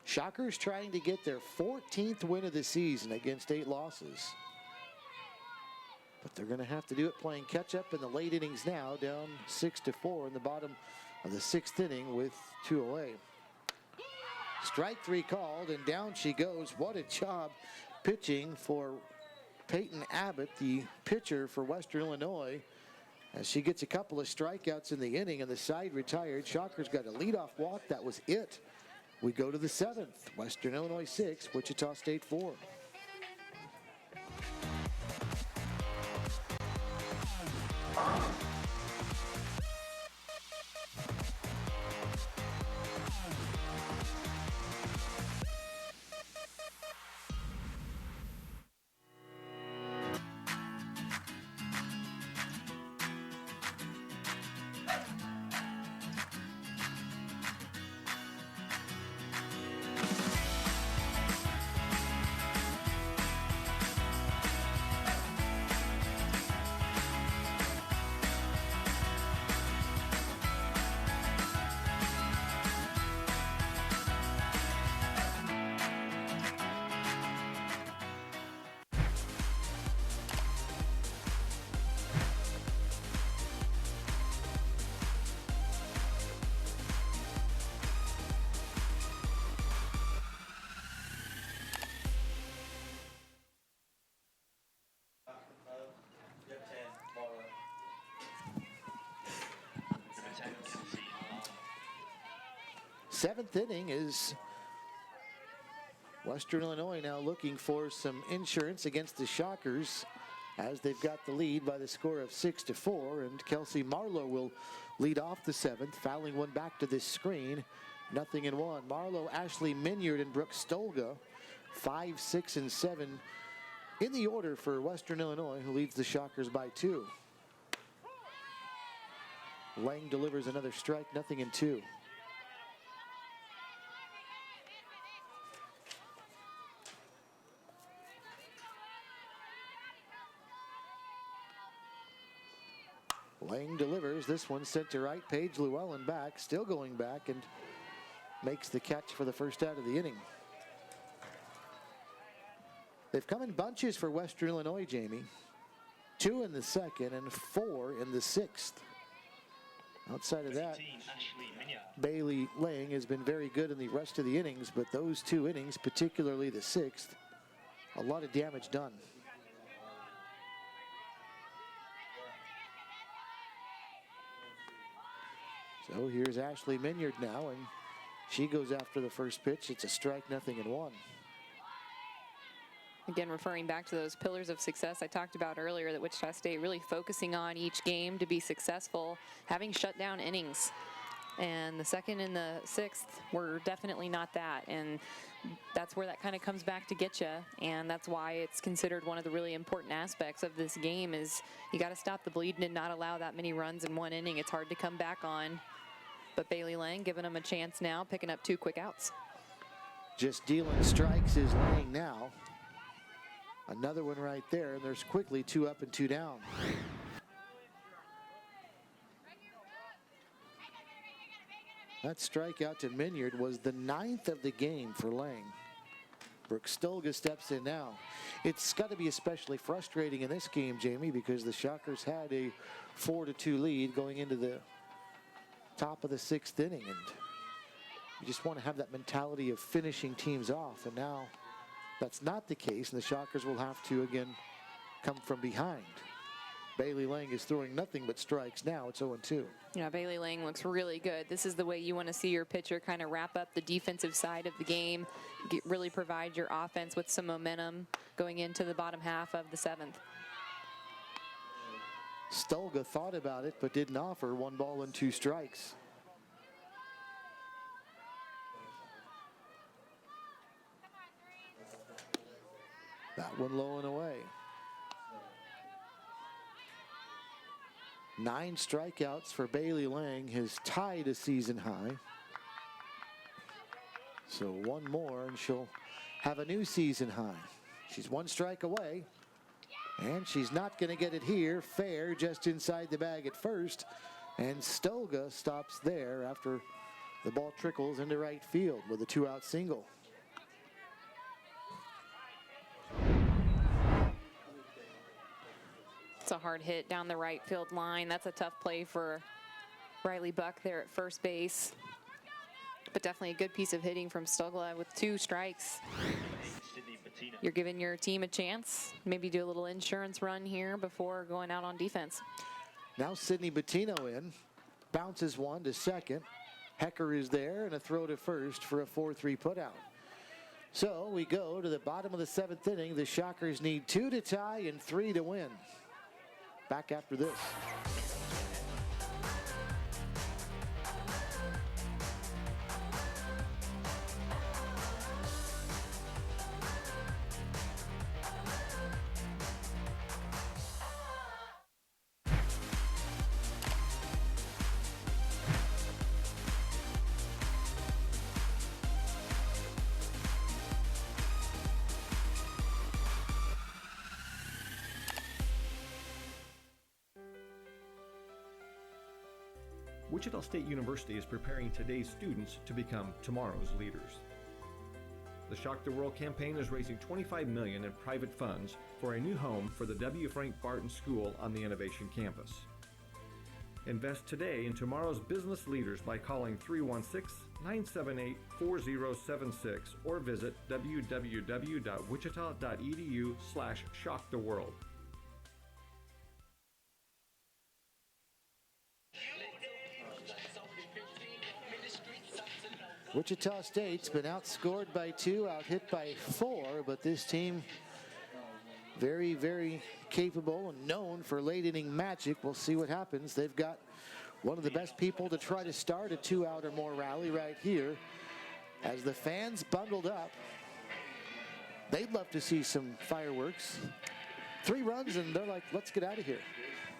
Shockers trying to get their 14th win of the season against 8 losses. But they're going to have to do it playing catch-up in the late innings now, down 6-4 in the bottom of the 6th inning with 2 away. Strike 3 called, and down she goes. What a job pitching for Peyton Abbott, the pitcher for Western Illinois, as she gets a couple of strikeouts in the inning, and the side retired. Shockers got a leadoff walk. That was it. We go to the 7th. Western Illinois 6, Wichita State 4. 7th inning is Western Illinois now looking for some insurance against the Shockers as they've got the lead by the score of 6-4, and Kelsey Marlowe will lead off the 7th, fouling one back to this screen. 0-1. Marlowe, Ashley Minyard, and Brooke Stolga, 5, 6, and 7 in the order for Western Illinois, who leads the Shockers by 2. Lang delivers another strike, 0-2. Lang delivers. This one sent to right. Paige Llewellyn back, still going back, and makes the catch for the first out of the inning. They've come in bunches for Western Illinois, Jamie. 2 in the 2nd and 4 in the 6th. Outside of that, Bailey Lang has been very good in the rest of the innings, but those 2 innings, particularly the 6th, a lot of damage done. So here's Ashley Minyard now, and she goes after the first pitch. It's a strike, 0-1. Again, referring back to those pillars of success I talked about earlier, that Wichita State really focusing on each game to be successful, having shutdown innings. And the 2nd and the 6th were definitely not that. And that's where that kind of comes back to get you. And that's why it's considered one of the really important aspects of this game is you got to stop the bleeding and not allow that many runs in one inning. It's hard to come back on. But Bailey Lang giving them a chance now, picking up 2 quick outs. Just dealing strikes is Lang now. Another one right there, and there's quickly 2 up and 2 down. That strikeout to Minyard was the 9th of the game for Lang. Brooke Stolga steps in now. It's got to be especially frustrating in this game, Jamie, because the Shockers had a 4-2 lead going into the top of the 6th inning, and you just want to have that mentality of finishing teams off, and now that's not the case, and the Shockers will have to again come from behind. Bailey Lang is throwing nothing but strikes now. It's 0-2. Yeah, Bailey Lang looks really good. This is the way you want to see your pitcher kind of wrap up the defensive side of the game, really provide your offense with some momentum going into the bottom half of the 7th. Stolga thought about it, but didn't offer. 1 ball and 2 strikes. That one low and away. 9 strikeouts for Bailey Lang has tied a season high. So 1 more and she'll have a new season high. She's 1 strike away. And she's not going to get it here. Fair just inside the bag at first. And Stolga stops there after the ball trickles into right field with a 2-out single. It's a hard hit down the right field line. That's a tough play for Riley Buck there at first base. But definitely a good piece of hitting from Stolga with 2 strikes. You're giving your team a chance. Maybe do a little insurance run here before going out on defense. Now Sydney Bettino in. Bounces one to second. Hecker is there and a throw to first for a 4-3 putout. So we go to the bottom of the 7th inning. The Shockers need 2 to tie and 3 to win. Back after this. Wichita State University is preparing today's students to become tomorrow's leaders. The Shock the World campaign is raising $25 million in private funds for a new home for the W. Frank Barton School on the Innovation Campus. Invest today in tomorrow's business leaders by calling 316-978-4076 or visit www.wichita.edu/shocktheworld. Wichita State's been outscored by 2, out-hit by 4, but this team very, very capable and known for late inning magic. We'll see what happens. They've got one of the best people to try to start a 2-out or more rally right here. As the fans bundled up, they'd love to see some fireworks. 3 runs and they're like, let's get out of here.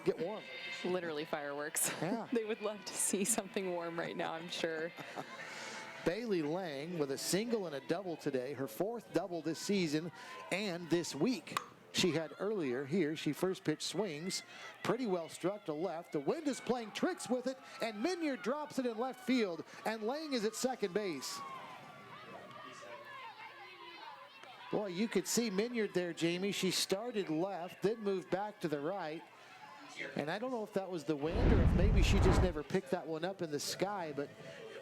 Get warm. Literally fireworks. Yeah. They would love to see something warm right now, I'm sure. Bailey Lang with a single and a double today, her 4th double this season and this week. She had earlier here, she first pitch swings, pretty well struck to left. The wind is playing tricks with it, and Minyard drops it in left field, and Lang is at second base. Boy, you could see Minyard there, Jamie. She started left, then moved back to the right. And I don't know if that was the wind or if maybe she just never picked that one up in the sky, but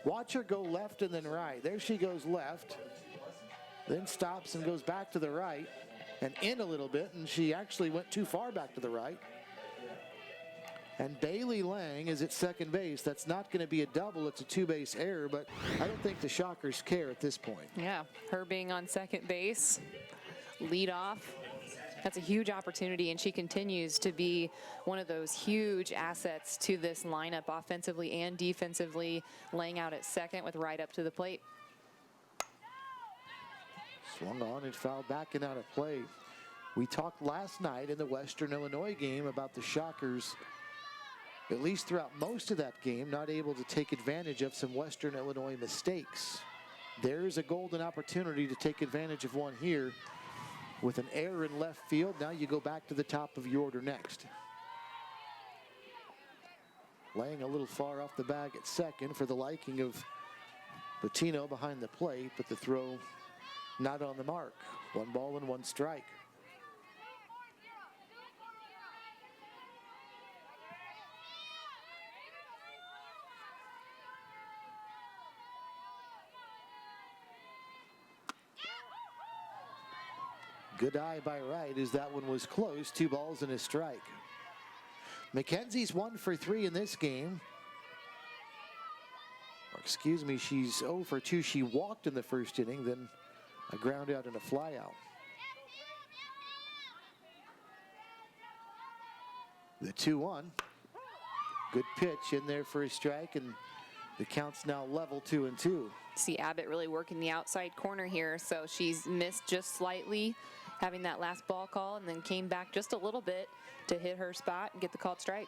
watch her go left and then right. There she goes left, then stops and goes back to the right and in a little bit, and she actually went too far back to the right. And Bailey Lang is at second base. That's not going to be a double. It's a 2-base error, but I don't think the Shockers care at this point. Yeah, her being on second base, lead off. That's a huge opportunity, and she continues to be one of those huge assets to this lineup offensively and defensively, laying out at second with right up to the plate. Swung on and fouled back and out of play. We talked last night in the Western Illinois game about the Shockers, at least throughout most of that game, not able to take advantage of some Western Illinois mistakes. There's a golden opportunity to take advantage of one here. With an error in left field, now you go back to the top of your order next. Laying a little far off the bag at second for the liking of Bettino behind the plate, but the throw not on the mark. 1 ball and 1 strike. Good eye by right as that one was close. 2 balls and a strike. McKenzie's 1 for 3 in this game. Or excuse me, she's 0 for 2. She walked in the first inning, then a ground out and a fly out. The 2-1. Good pitch in there for a strike, and the count's now level 2-2. See Abbott really working the outside corner here, so she's missed just slightly, having that last ball call, and then came back just a little bit to hit her spot and get the called strike.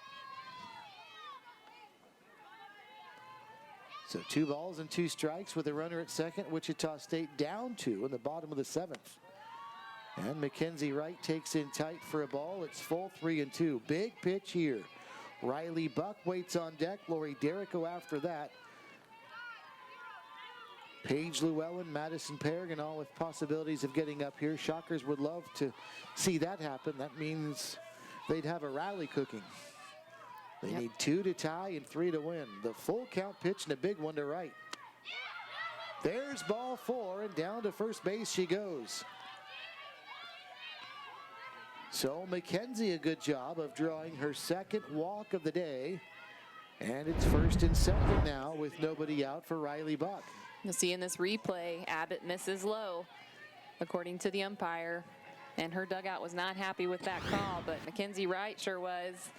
So 2 balls and 2 strikes with a runner at second. Wichita State down 2 in the bottom of the 7th. And Mackenzie Wright takes in tight for a ball. It's full 3-2. Big pitch here. Riley Buck waits on deck. Lori Derrico after that. Paige Llewellyn, Madison Paragon, all with possibilities of getting up here. Shockers would love to see that happen. That means they'd have a rally cooking. They need 2 to tie and 3 to win. The full count pitch and a big one to right. There's ball 4, and down to first base she goes. So Mackenzie, a good job of drawing her 2nd walk of the day. And it's 1st and 2nd now with nobody out for Riley Buck. You'll see in this replay, Abbott misses low, according to the umpire. And her dugout was not happy with that call, but Mackenzie Wright sure was.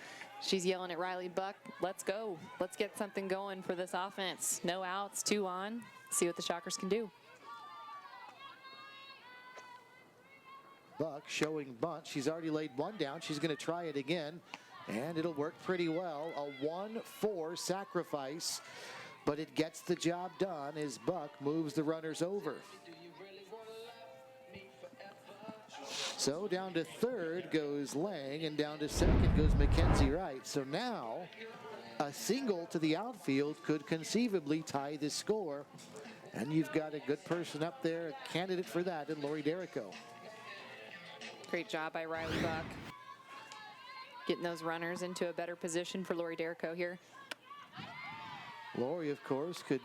She's yelling at Riley Buck, let's go. Let's get something going for this offense. No outs, 2 on. See what the Shockers can do. Buck showing bunt. She's already laid 1 down. She's going to try it again, and it'll work pretty well. A 1-4 sacrifice, but it gets the job done as Buck moves the runners over. So down to 3rd goes Lang, and down to 2nd goes Mackenzie Wright. So now a single to the outfield could conceivably tie the score. And you've got a good person up there, a candidate for that in Lori Derrico. Great job by Riley Buck. Getting those runners into a better position for Lori Derrico here. Lori, of course, could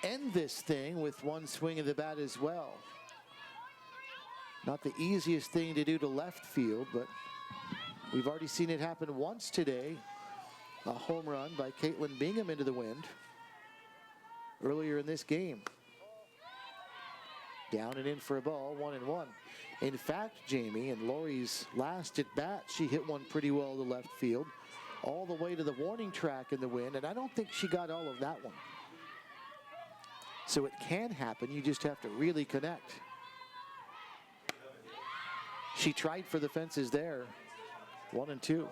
end this thing with 1 swing of the bat as well. Not the easiest thing to do to left field, but we've already seen it happen once today. A home run by Caitlin Bingham into the wind. earlier in this game. Down and in for a ball, 1-1. In fact, Jamie, in Lori's last at bat, she hit one pretty well to left field, all the way to the warning track in the wind, and I don't think she got all of that one. So it can happen, you just have to really connect. She tried for the fences there, 1-2.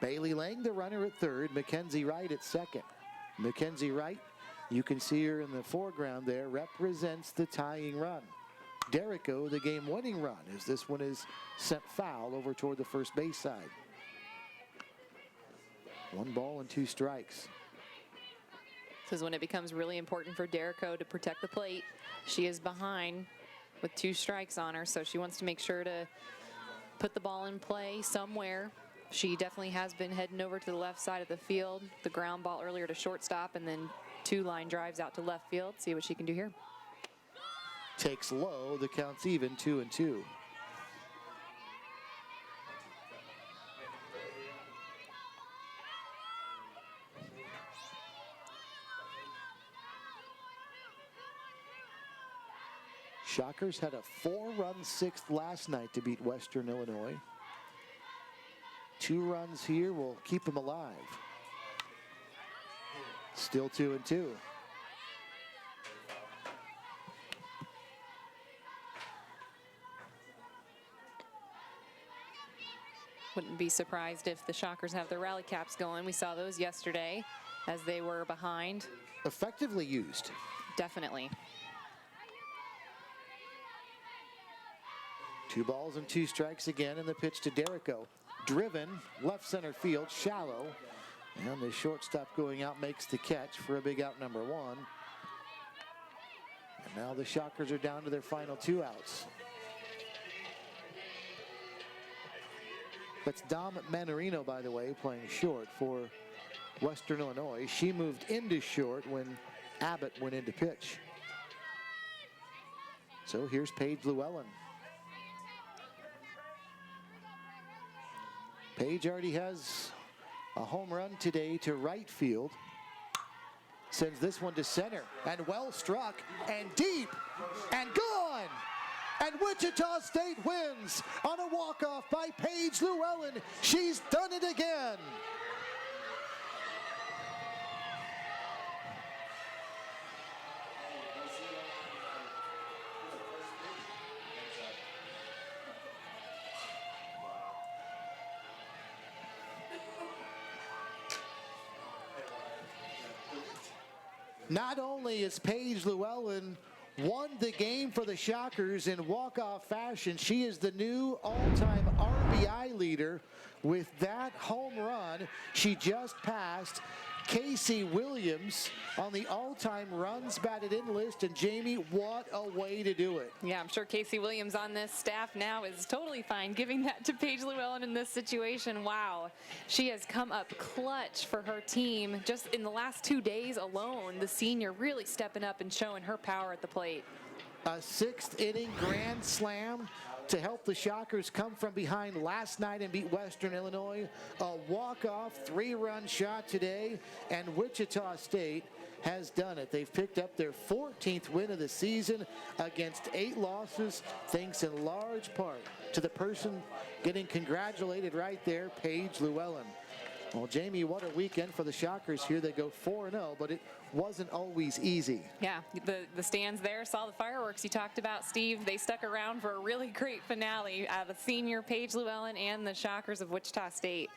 Bailey Lang, the runner at third. Mackenzie Wright at second. Mackenzie Wright, you can see her in the foreground there, represents the tying run. Derrico, the game-winning run, as this one is sent foul over toward the first base side. 1 ball and 2 strikes. This is when it becomes really important for Derrico to protect the plate. She is behind with 2 strikes on her, so she wants to make sure to put the ball in play somewhere. She definitely has been heading over to the left side of the field. The ground ball earlier to shortstop, and then 2 line drives out to left field. See what she can do here. Takes low, the count's even, 2-2. Shockers had a 4-run 6th last night to beat Western Illinois. 2 runs here will keep them alive. Still 2-2. Wouldn't be surprised if the Shockers have their rally caps going. We saw those yesterday as they were behind. Effectively used. Definitely. 2 balls and 2 strikes again, and the pitch to Derrico. Driven, left center field, shallow. And the shortstop going out makes the catch for a big out number 1. And now the Shockers are down to their final 2 outs. That's Dom Manarino, by the way, playing short for Western Illinois. She moved into short when Abbott went into pitch. So here's Paige Llewellyn. Paige already has a home run today to right field. Sends this one to center, and well struck, and deep, and gone! And Wichita State wins on a walk-off by Paige Llewellyn. She's done it again. Not only is Paige Llewellyn won the game for the Shockers in walk-off fashion, she is the new all-time RBI leader with that home run. She just passed Casey Williams on the all-time runs batted in list, and Jamie, what a way to do it. Yeah, I'm sure Casey Williams on this staff now is totally fine giving that to Paige Llewellyn in this situation. Wow, she has come up clutch for her team just in the last 2 days alone. The senior really stepping up and showing her power at the plate. A 6th inning grand slam to help the Shockers come from behind last night and beat Western Illinois. A walk-off 3-run shot today, and Wichita State has done it. They've picked up their 14th win of the season against 8 losses, thanks in large part to the person getting congratulated right there, Paige Llewellyn. Well, Jamie, what a weekend for the Shockers here. They go 4-0, but it wasn't always easy. Yeah, the stands there saw the fireworks you talked about, Steve. They stuck around for a really great finale. The senior Paige Llewellyn and the Shockers of Wichita State.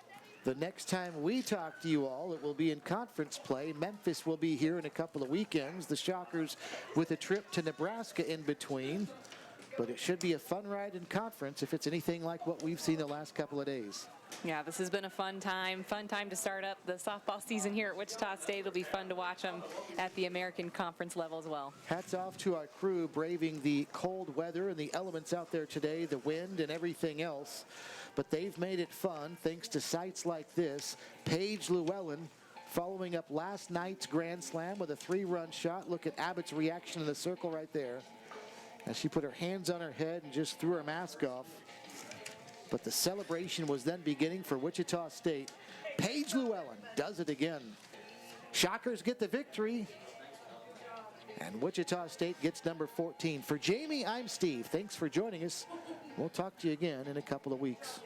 The next time we talk to you all, it will be in conference play. Memphis will be here in a couple of weekends. The Shockers with a trip to Nebraska in between. But it should be a fun ride in conference if it's anything like what we've seen the last couple of days. Yeah, this has been a fun time to start up the softball season here at Wichita State. It'll be fun to watch them at the American Conference level as well. Hats off to our crew braving the cold weather and the elements out there today, the wind and everything else. But they've made it fun thanks to sites like this. Paige Llewellyn following up last night's grand slam with a 3-run shot. Look at Abbott's reaction in the circle right there. as she put her hands on her head and just threw her mask off. But the celebration was then beginning for Wichita State. Paige Llewellyn does it again. Shockers get the victory. And Wichita State gets number 14. For Jamie, I'm Steve. Thanks for joining us. We'll talk to you again in a couple of weeks.